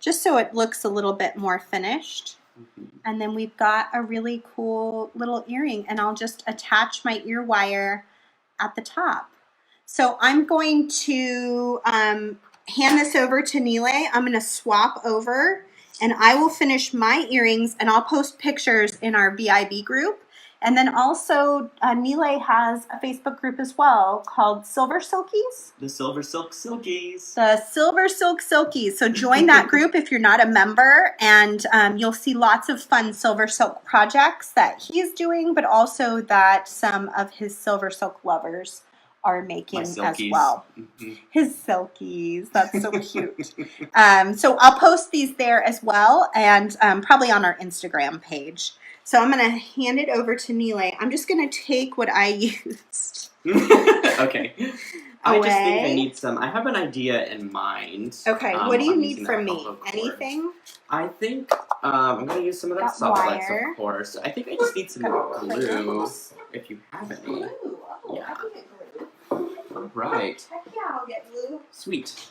just so it looks a little bit more finished. And then we've got a really cool little earring, and I'll just attach my ear wire at the top. So I'm going to hand this over to Nealay. I'm going to swap over, and I will finish my earrings, and I'll post pictures in our VIB group. And then also Nealay has a Facebook group as well called SilverSilkies. The SilverSilk Silkies. The SilverSilk Silkies. So join that group if you're not a member, and you'll see lots of fun SilverSilk projects that he's doing, but also that some of his SilverSilk lovers are making as well. His silkies. That's so cute. So I'll post these there as well, and probably on our Instagram page. So I'm going to hand it over to Nealay. I'm just going to take what I used. Okay. I just think I away. need some. I have an idea in mind. Okay, what do you I'm need using from that me? hollow cord. Anything? I think I'm gonna use some of that Got soft flex, wire. of course. I think I just need some Got glue, crayons. if you have any. Glue. Oh, Yeah. I can get glue. All right. Heck yeah, I'll get glue. Sweet.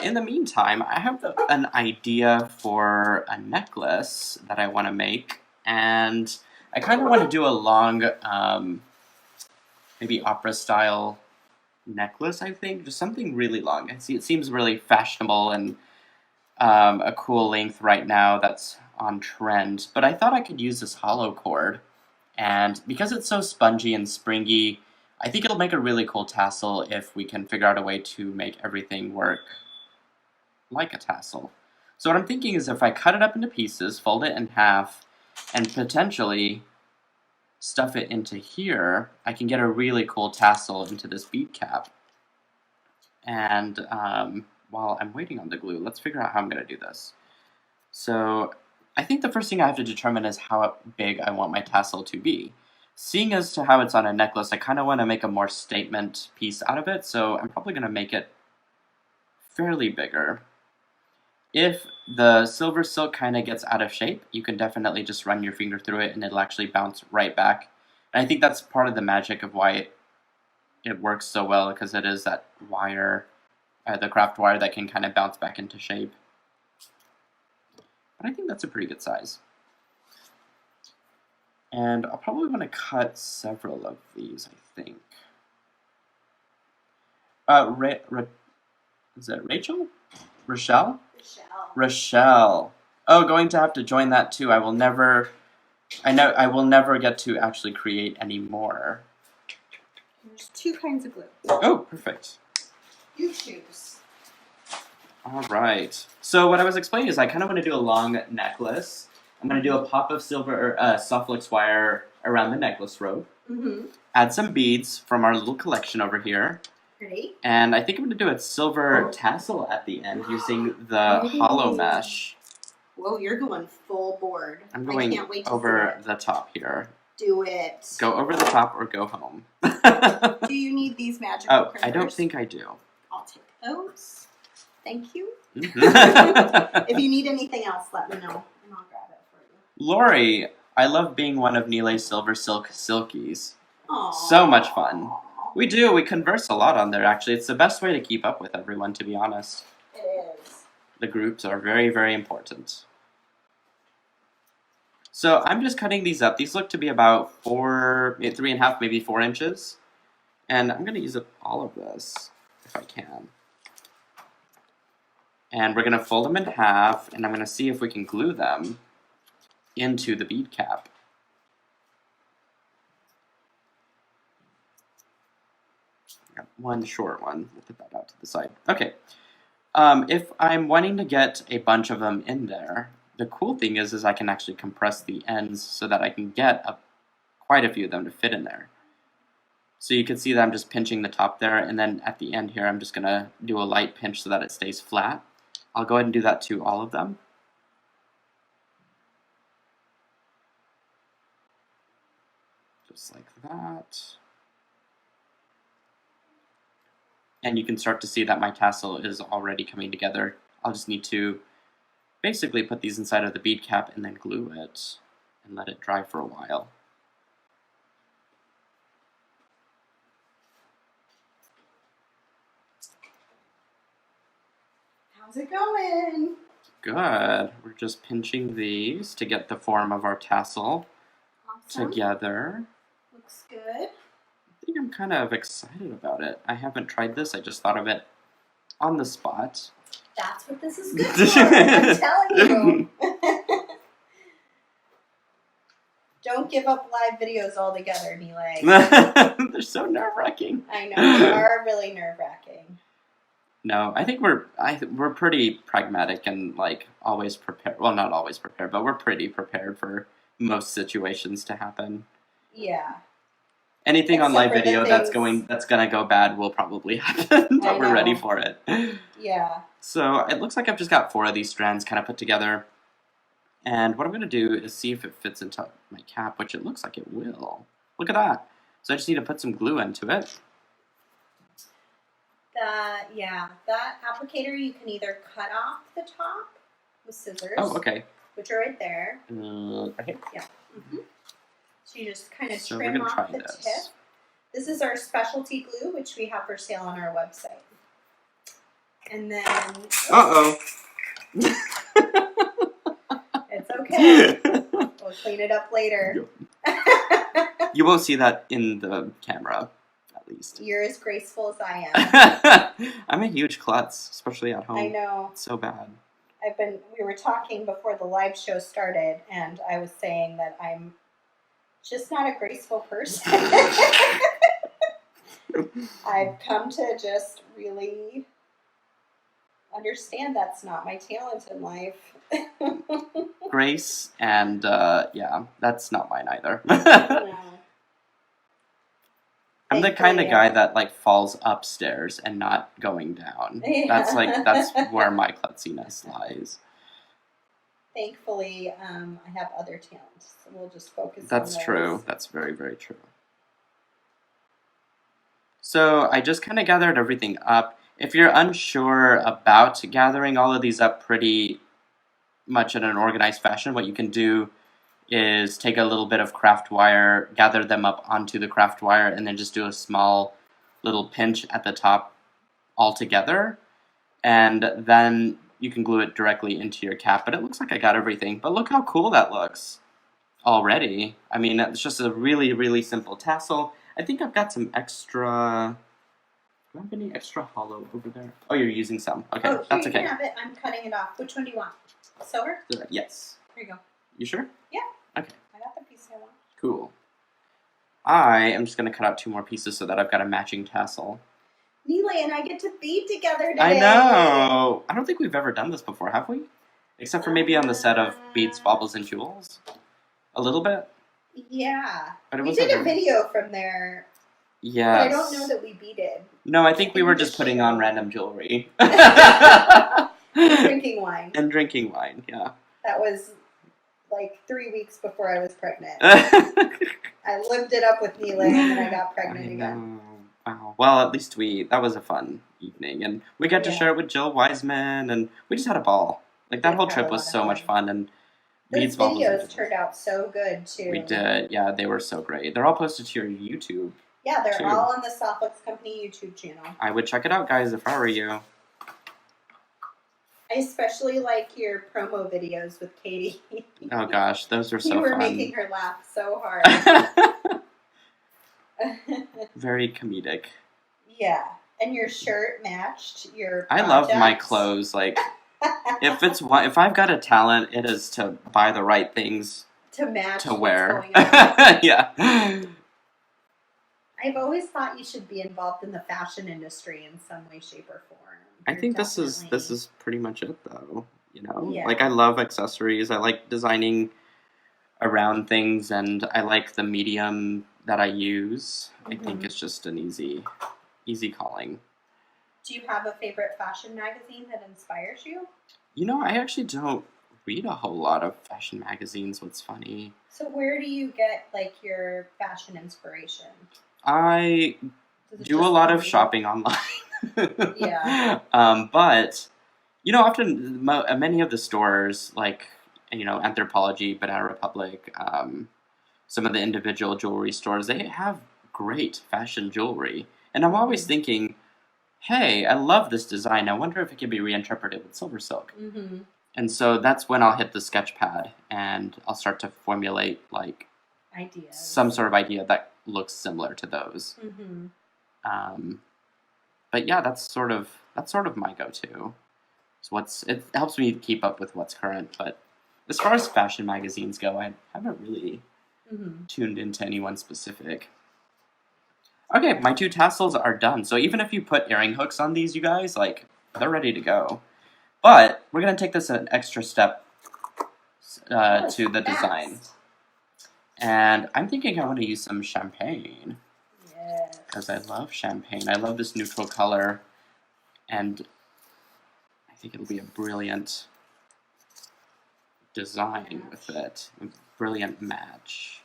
In the meantime, I have an idea for a necklace that I want to make, and I kind of want to do a long, maybe opera-style necklace, I think. Just something really long. It seems really fashionable and a cool length right now that's on trend. But I thought I could use this hollow cord, and because it's so spongy and springy, I think it'll make a really cool tassel if we can figure out a way to make everything work like a tassel. So what I'm thinking is if I cut it up into pieces, fold it in half, and potentially stuff it into here, I can get a really cool tassel into this bead cap. And while I'm waiting on the glue, let's figure out how I'm going to do this. So I think the first thing I have to determine is how big I want my tassel to be. Seeing as to how it's on a necklace, I kind of want to make a more statement piece out of it, so I'm probably going to make it fairly bigger. If the silver silk kind of gets out of shape, you can definitely just run your finger through it and it'll actually bounce right back. And I think that's part of the magic of why it works so well, because it is that wire, the craft wire that can kind of bounce back into shape. But I think that's a pretty good size. And I'll probably want to cut several of these, I think. Is it Rachel? Rochelle? Rochelle. Oh, going to have to join that too. I will never get to actually create any more. There's two kinds of glue. Oh, perfect. You choose. All right. So what I was explaining is I kind of want to do a long necklace. I'm going to do a pop of silver soft flex wire around the necklace rope. Mm-hmm. Add some beads from our little collection over here. Ready? And I think I'm going to do a silver tassel at the end using the hollow mesh. Whoa, you're going full board. I'm going I can't wait to over see the top here. Do it. Go over the top or go home. Do you need these magical crimpers? I don't think I do. I'll take those. Thank you. Mhm. If you need anything else, let me know, and I'll grab it for you. Lori, I love being one of Nealay's SilverSilk Silkies. Aww. So much fun. We do. We converse a lot on there, actually. It's the best way to keep up with everyone, to be honest. It is. The groups are very, very important. So I'm just cutting these up. These look to be about 3.5, maybe 4 inches. And I'm going to use all of this, if I can. And we're going to fold them in half, and I'm going to see if we can glue them into the bead cap. Got one short one. We'll put that out to the side. Okay. If I'm wanting to get a bunch of them in there, the cool thing is I can actually compress the ends so that I can get quite a few of them to fit in there. So you can see that I'm just pinching the top there, and then at the end here I'm just going to do a light pinch so that it stays flat. I'll go ahead and do that to all of them. Just like that. And you can start to see that my tassel is already coming together. I'll just need to basically put these inside of the bead cap and then glue it and let it dry for a while. How's it going? Good. We're just pinching these to get the form of our tassel Awesome. together. Looks good. I think I'm kind of excited about it. I haven't tried this. I just thought of it on the spot. That's what this is good for. I'm telling you. Don't give up live videos altogether, Nealay. They're so nerve-wracking. I know, they are really nerve-wracking. No, I think we're pretty pragmatic and like always prepared. Well, not always prepared, but we're pretty prepared for most situations to happen. Yeah. Anything on Except live for the video that's things- gonna go bad will probably happen, but we're ready for it. Yeah. So it looks like I've just got 4 of these strands kind of put together. And what I'm going to do is see if it fits into my cap, which it looks like it will. Look at that. So I just need to put some glue into it. That applicator you can either cut off the top with scissors. Oh, okay. Which are right there. Okay. Yeah. So you just kind of So trim we're gonna off try the this. tip. This is our specialty glue, which we have for sale on our website. And then. Uh-oh. It's okay. We'll clean it up later. You won't see that in the camera, at least. You're as graceful as I am. I'm a huge klutz, especially at home. I know. It's so bad. We were talking before the live show started, and I was saying that I'm just not a graceful person. I've come to just really understand that's not my talent in life. Grace and, yeah, that's not mine either. No. I'm the kind of guy that, like, falls upstairs and not going down. Yeah. That's where my klutziness lies. Thankfully, I have other talents, so we'll just focus on That's those. true. That's very, very true. So I just kind of gathered everything up. If you're unsure about gathering all of these up pretty much in an organized fashion, what you can do is take a little bit of craft wire, gather them up onto the craft wire, and then just do a small little pinch at the top all together. And then you can glue it directly into your cap. But it looks like I got everything. But look how cool that looks already. I mean, it's just a really, really simple tassel. I think I've got some extra... Do I have any extra hollow over there? Oh, you're using some. Okay, Oh, here that's you okay. can have it. I'm cutting it off. Which one do you want? Silver? Yes. Here you go. You sure? Yeah. Okay. I got the piece I want. Cool. I am just going to cut out 2 more pieces so that I've got a matching tassel. Nealay and I get to bead together today. I know! I don't think we've ever done this before, have we? Except for maybe on the set of Beads, Baubles, and Jewels. A little bit? Yeah. But it We wasn't did a very- video from there. Yes. But I don't know that we beaded. No, I think we were just just putting showed. on random jewelry. Drinking wine. And drinking wine, yeah. That was like 3 weeks before I was pregnant. I lived it up with Nealay and then I got pregnant again. Wow. Well, at least that was a fun evening. And we got to Yeah. share it with Jill Wiseman, and we just had a ball. Like, that We whole had trip a was lot of so much fun. fun. And Those Beads, Baubles, and videos Jewels. turned out so good too. We did. Yeah, they were so great. They're all posted to your YouTube. Yeah, they're too. all on the Softlex Company YouTube channel. I would check it out, guys, if I were you. I especially like your promo videos with Katie. Oh, gosh. Those were so You were fun. making her laugh so hard. Very comedic. Yeah, and your shirt matched your I love my project. clothes. Like, if I've got a talent, it is to buy the right things to match to what's wear. going on. Yeah. I've always thought you should be involved in the fashion industry in some way, shape, or form. I You're think this definitely- is pretty much it, though. You know, Yeah. like, I love accessories. I like designing around things, and I like the medium that I use. I think Mhm. it's just an easy calling. Do you have a favorite fashion magazine that inspires you? You know, I actually don't read a whole lot of fashion magazines. What's funny? So where do you get like your fashion inspiration? I Does it do a just lot come of to you? shopping online. Yeah. But, you know, often many of the stores, like, you know, Anthropologie, Banana Republic, some of the individual jewelry stores, they have great fashion jewelry. And I'm always thinking, hey, I love this design. I wonder if it can be reinterpreted with SilverSilk. Mm-hmm. And so that's when I'll hit the sketch pad and I'll start to formulate, like, Ideas. some sort of idea that looks similar to those. Mm-hmm. But yeah, that's sort of my go-to. It helps me keep up with what's current. But as far as fashion magazines go, I haven't really tuned into anyone specific. Okay, my 2 tassels are done. So even if you put earring hooks on these, you guys, like, they're ready to go. But we're gonna take this an extra step to the design. And I'm thinking I want to use some champagne. Yes. Because I love champagne. I love this neutral color. And I think it'll be a brilliant design with it. A brilliant match.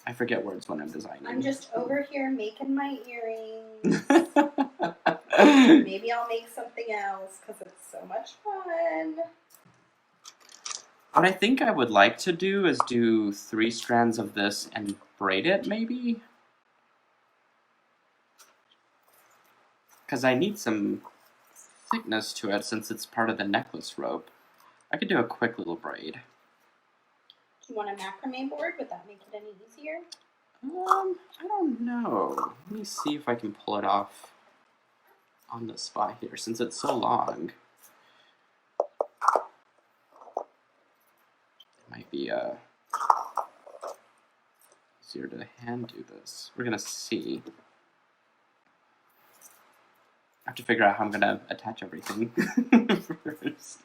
I forget words when I'm designing. I'm just over here making my earrings. Maybe I'll make something else because it's so much fun. What I think I would like to do is do 3 strands of this and braid it, maybe? Because I need some thickness to it since it's part of the necklace rope. I could do a quick little braid. Do you want a macrame board? Would that make it any easier? I don't know. Let me see if I can pull it off on the spot here since it's so long. Might be easier to hand do this. We're gonna see. I have to figure out how I'm gonna attach everything first.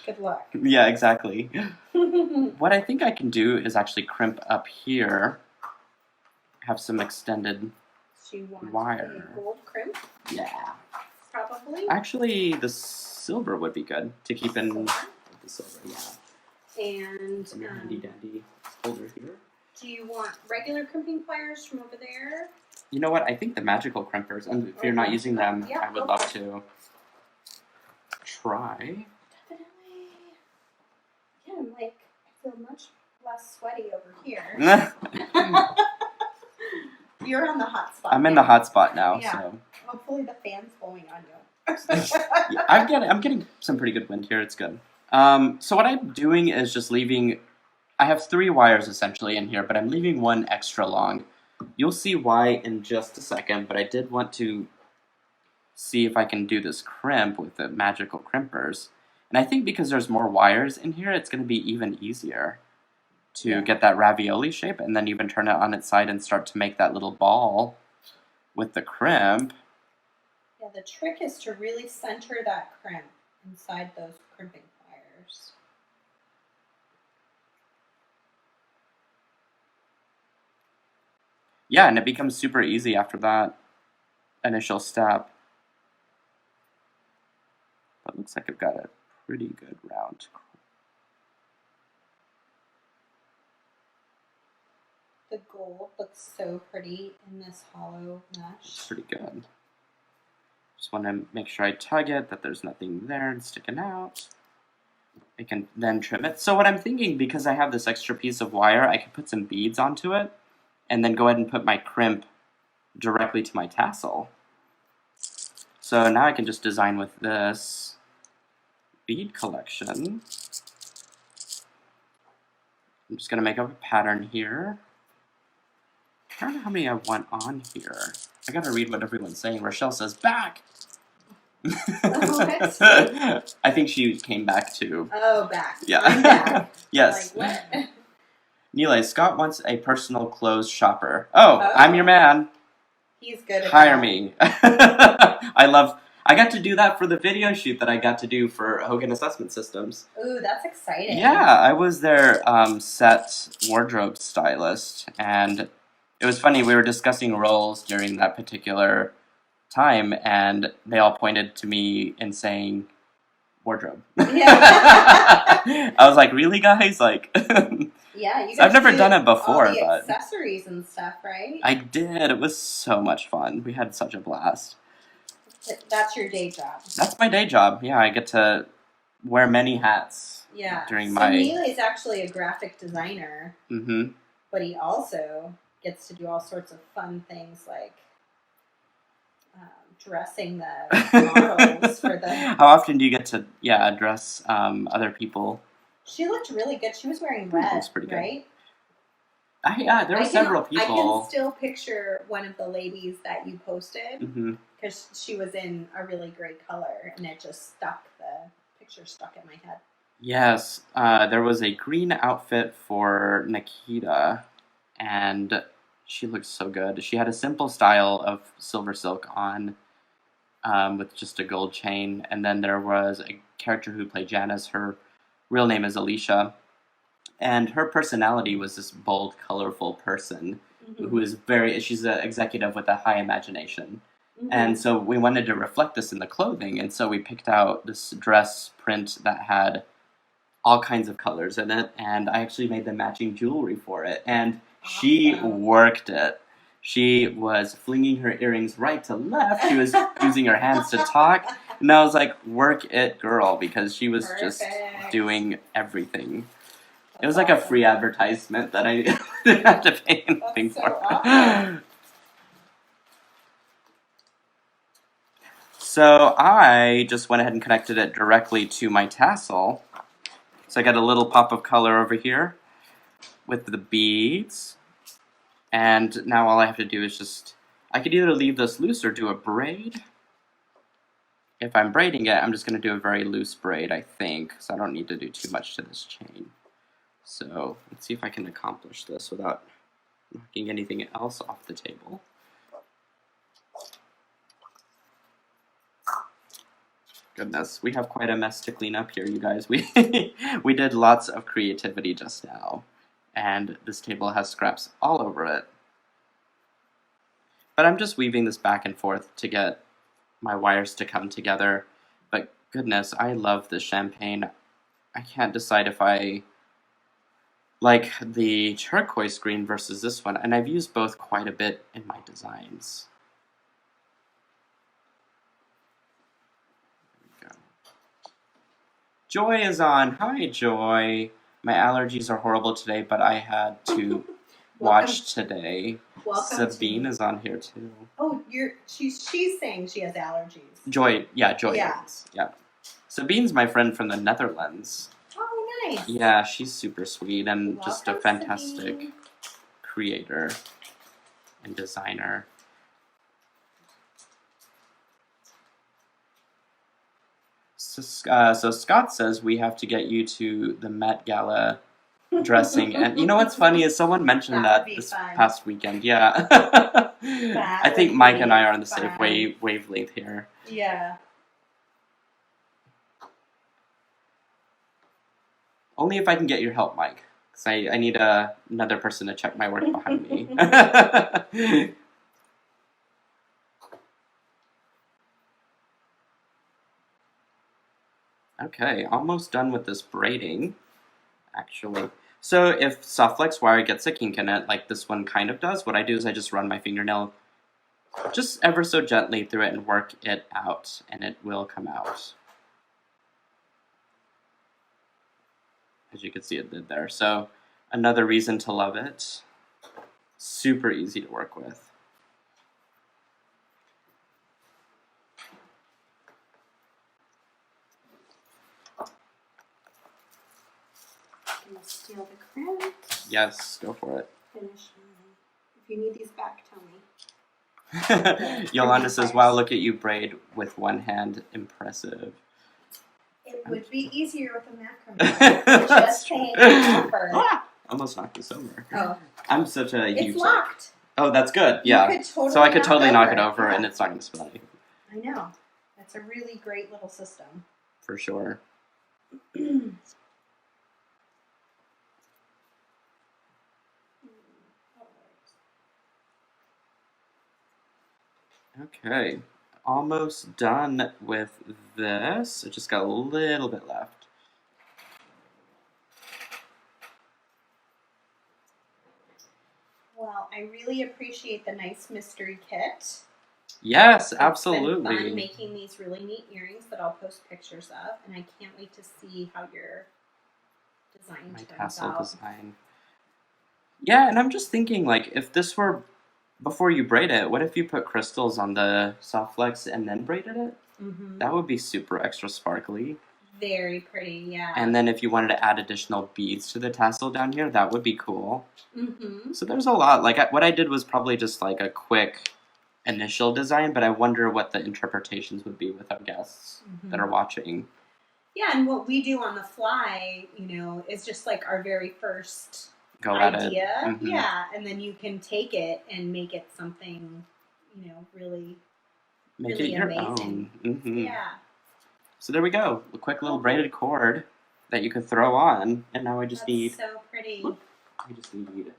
Good luck. Yeah, exactly. What I think I can do is actually crimp up here. Have some extended Do you want wire. a gold crimp? Yeah. Probably. Actually, the silver would be good to keep in Silver? the silver, yeah. And Some handy dandy holder here. do you want regular crimping pliers from over there? You know what? I think the magical crimpers, and if you're not using them, Yeah, I would go love for it. to try. Definitely. Yeah, I'm like, I feel much less sweaty over here. You're on the hot spot. I'm in the hot spot now, Yeah. so Hopefully the fan's blowing on you. yeah, I'm getting some pretty good wind here. It's good. So what I'm doing is just leaving. I have 3 wires essentially in here, but I'm leaving 1 extra long. You'll see why in just a second, but I did want to see if I can do this crimp with the magical crimpers. And I think because there's more wires in here, it's going to be even easier to get that ravioli shape, and then even turn it on its side and start to make that little ball with the crimp. Yeah, the trick is to really center that crimp inside those crimping pliers. Yeah, and it becomes super easy after that initial step. But it looks like I've got a pretty good round. The gold looks so pretty in this hollow It's mesh. pretty good. Just want to make sure I tug it, that there's nothing there and sticking out. I can then trim it. So what I'm thinking, because I have this extra piece of wire, I could put some beads onto it, and then go ahead and put my crimp directly to my tassel. So now I can just design with this bead collection. I'm just going to make up a pattern here. I don't know how many I want on here. I gotta read what everyone's saying. Rochelle says, back! What? I think she came back too. Oh, back. Yeah. I'm back. Yes. Like, what? Nealay, Scott wants a personal clothes shopper. Oh, Oh. I'm your man. He's good at Hire that. me. I got to do that for the video shoot that I got to do for Hogan Assessment Systems. Ooh, that's exciting. Yeah, I was their set wardrobe stylist, and it was funny, we were discussing roles during that particular time, and they all pointed to me and saying, wardrobe. Yeah. I was like, really, guys? Like, Yeah, you I've never do done it before, all the but accessories and stuff, right? I did. It was so much fun. We had such a blast. That's your day job. That's my day job. Yeah, I get to wear many hats Yeah. during so my... Nealay's actually a graphic designer, Mm-hmm. but he also gets to do all sorts of fun things like dressing the models for the... How often do you get to, dress other people? She looked really good. She was wearing red, Looks pretty good. right? There were several I people. can still picture one of the ladies that you posted Mm-hmm. because she was in a really great color, and it just stuck. The picture stuck in my head. Yes, there was a green outfit for Nikita, and she looked so good. She had a simple style of SilverSilk on, with just a gold chain, and then there was a character who played Janice. Her real name is Alicia, and her personality was this bold, colorful person who is she's an executive with a high imagination. Mm-hmm. And so we wanted to reflect this in the clothing, and so we picked out this dress print that had all kinds of colors in it, and I actually made the matching jewelry for it, and she Awesome. worked it. She was flinging her earrings right to left. She was using her hands to talk. And I was like, work it, girl, because she was just doing everything. It was like a free advertisement that I didn't have to pay anything for. Awesome. So I just went ahead and connected it directly to my tassel. So I got a little pop of color over here with the beads. And now all I have to do is just, I could either leave this loose or do a braid. If I'm braiding it, I'm just going to do a very loose braid, I think, so I don't need to do too much to this chain. So let's see if I can accomplish this without knocking anything else off the table. Goodness, we have quite a mess to clean up here, you guys. We did lots of creativity just now, and this table has scraps all over it. But I'm just weaving this back and forth to get my wires to come together. But goodness, I love this champagne. I can't decide if I like the turquoise green versus this one, and I've used both quite a bit in my designs. Joy is on. Hi, Joy. My allergies are horrible today, but I had to watch today. Sabine is on here too. Oh, she's saying she has allergies. Joy, yeah, Joy Yeah. is. Yeah. Sabine's my friend from the Netherlands. Oh, nice. Yeah, she's super sweet and just a Welcome, fantastic Sabine. creator and designer. So Scott says we have to get you to the Met Gala dressing, and you know what's funny is someone mentioned that this past weekend. Yeah, I think Mike and I are on the same wavelength here. Yeah. Only if I can get your help, Mike, because I need another person to check my work behind me. Okay, almost done with this braiding, actually. So if soft flex wire gets a kink in it, like this one kind of does, what I do is I just run my fingernail just ever so gently through it and work it out, and it will come out. As you can see, it did there. So another reason to love it. Super easy to work with. Can I steal the crimp? Yes, go for it. Finish mine. If you need these back, tell me. Yolanda says, wow, look at you braid with one hand. Impressive. It would be easier with a macrame. Just saying. Almost knocked this over. Oh. I'm such a huge... It's locked. Oh, that's good. Yeah. So I could totally knock it over, and it's not going to spill anything. I know. That's a really great little system. For sure. Okay, almost done with this. I just got a little bit left. Well, I really appreciate the nice mystery kit. Yes, absolutely. It's been fun making these really neat earrings that I'll post pictures of, and I can't wait to see how your design turns out. My tassel design. Yeah, and I'm just thinking, like, if this were before you braid it, what if you put crystals on the soft flex and then braided it? Mm-hmm. That would be super extra sparkly. Very pretty, yeah. And then if you wanted to add additional beads to the tassel down here, that would be cool. Mm-hmm. So there's a lot. Like, what I did was probably just like a quick initial design, but I wonder what the interpretations would be with our guests that are watching. Yeah, and what we do on the fly, you know, is just like our very first Go idea. At it. Mm-hmm. Yeah, and then you can take it and make it something, you know, really, make really it your amazing. Own. Mm-hmm. Yeah. So there we go. A quick little braided cord that you could throw on, and now I just need... so pretty. I just need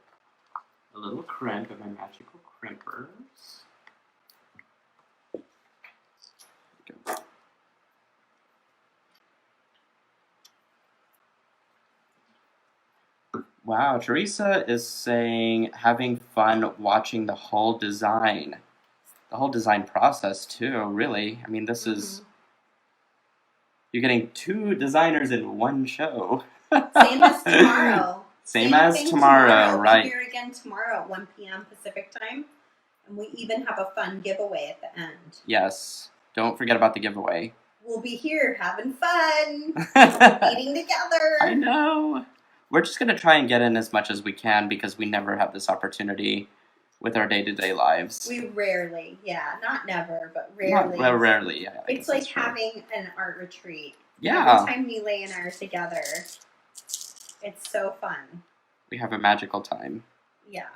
a little crimp of my magical crimpers. Wow, Teresa is saying having fun watching the whole design process too, really. I mean, this is, you're getting 2 designers in one show. Same as tomorrow. Same as tomorrow, right. We're here again tomorrow at 1 p.m. Pacific time. And we even have a fun giveaway at the end. Yes. Don't forget about the giveaway. We'll be here having fun. Eating together. I know. We're just going to try and get in as much as we can because we never have this opportunity with our day-to-day lives. We rarely, not never, but rarely. Well, rarely, yeah. It's like having an art retreat. Yeah. Every time Nealay and I are together, it's so fun. We have a magical time. Yeah.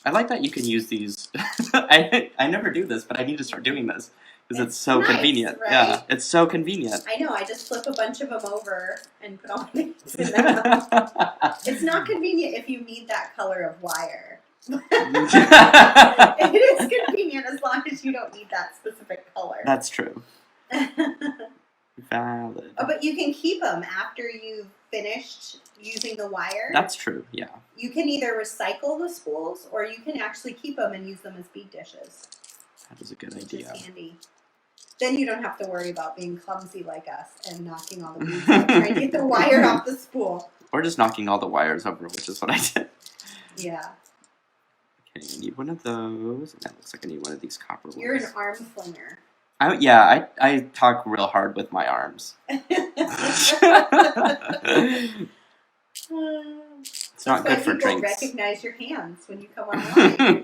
I like that you can use these. I never do this, but I need to start doing this because it's so nice, convenient. Right? Yeah, it's so convenient. I know. I just flip a bunch of them over and put all my names in them. It's not convenient if you need that color of wire. It is convenient as long as you don't need that specific color. That's true. Valid. Oh, but you can keep them after you've finished using the wire. That's true, yeah. You can either recycle the spools or you can actually keep them and use them as bead dishes. That is a good which idea. Is handy. Then you don't have to worry about being clumsy like us and knocking all the beads out, trying to get the wire off the spool. Or just knocking all the wires over, which is what I did. Yeah. Okay, I need one of those. And that looks like I need one of these copper ones. You're an arm flinger. I talk real hard with my arms. It's not good for drinks. Recognize your hands when you come online.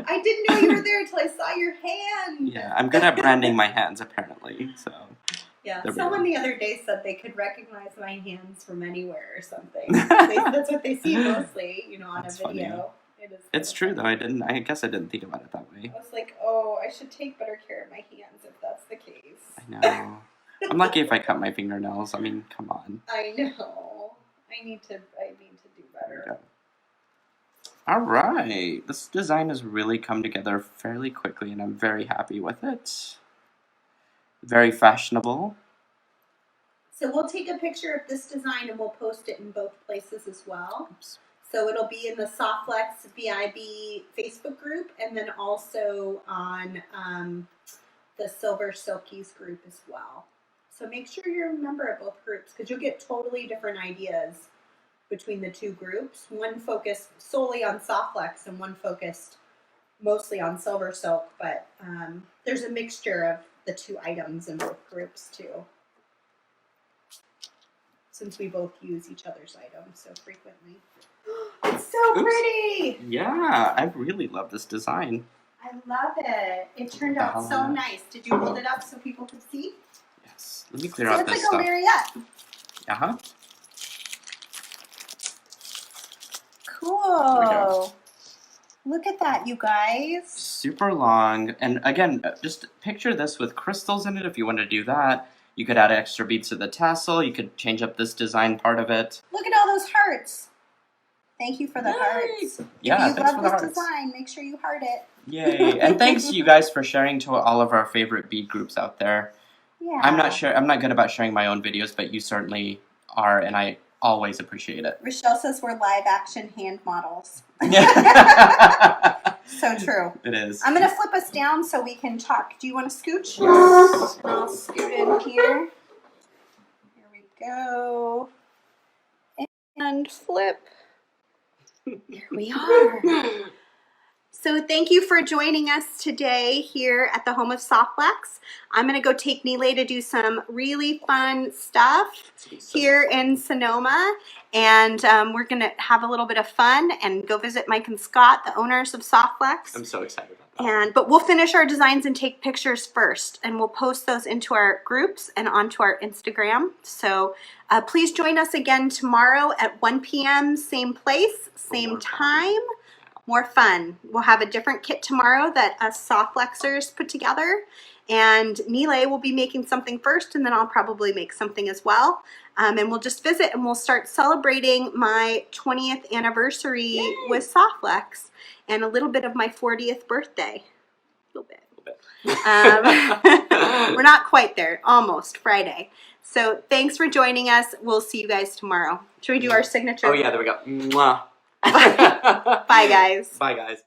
I didn't know you were there until I saw your hand. Yeah, I'm good at branding my hands, apparently. So. Yeah, someone the other day said they could recognize my hands from anywhere or something. That's what they see mostly, on a video. Funny. It's true though. I guess I didn't think about it that way. I was like, oh, I should take better care of my hands if that's the case. I know. I'm lucky if I cut my fingernails. I mean, come on. I know. I need to do better. All right. This design has really come together fairly quickly, and I'm very happy with it. Very fashionable. So we'll take a picture of this design and we'll post it in both places as well. Oops. So it'll be in the Softflex VIB Facebook group and then also on the SilverSilkies group as well. So make sure you're a member of both groups because you'll get totally different ideas between the 2 groups. One focused solely on Softflex and one focused mostly on SilverSilk, but there's a mixture of the 2 items in both groups too, since we both use each other's items so frequently. It's so pretty! Yeah, I really love this design. I love it. It turned out so nice. Did you hold it up so people could see? Yes. Let me clear out this it's stuff. like a lariat. Uh-huh. Cool. Look at that, you guys. Super long. And again, just picture this with crystals in it if you want to do that. You could add extra beads to the tassel. You could change up this design part of it. Look at all those hearts. Thank you for the hearts. Yeah, if you love this design, make sure you heart it. Yay. And thanks you guys for sharing to all of our favorite bead groups out there. Yeah. I'm not good about sharing my own videos, but you certainly are, and I always appreciate it. Rochelle says we're live action hand models. So true. It is. I'm going to flip us down so we can talk. Do you want to scooch? I'll scoot in here. Here we go. And flip. Here we are. So thank you for joining us today here at the home of Softflex. I'm going to go take Nealay to do some really fun stuff here in Sonoma. And we're going to have a little bit of fun and go visit Mike and Scott, the owners of Softflex. I'm so excited about that. But we'll finish our designs and take pictures first. And we'll post those into our groups and onto our Instagram. So please join us again tomorrow at 1 p.m. Same place, same time. More fun. We'll have a different kit tomorrow that us Softflexers put together. And Nealay will be making something first, and then I'll probably make something as well. And we'll just visit, and we'll start celebrating my 20th anniversary with Softflex and a little bit of my 40th birthday. A little bit. We're not quite there. Almost Friday. So thanks for joining us. We'll see you guys tomorrow. Should we do our signature? Oh yeah, there we go. Mwah. Bye, guys. Bye, guys.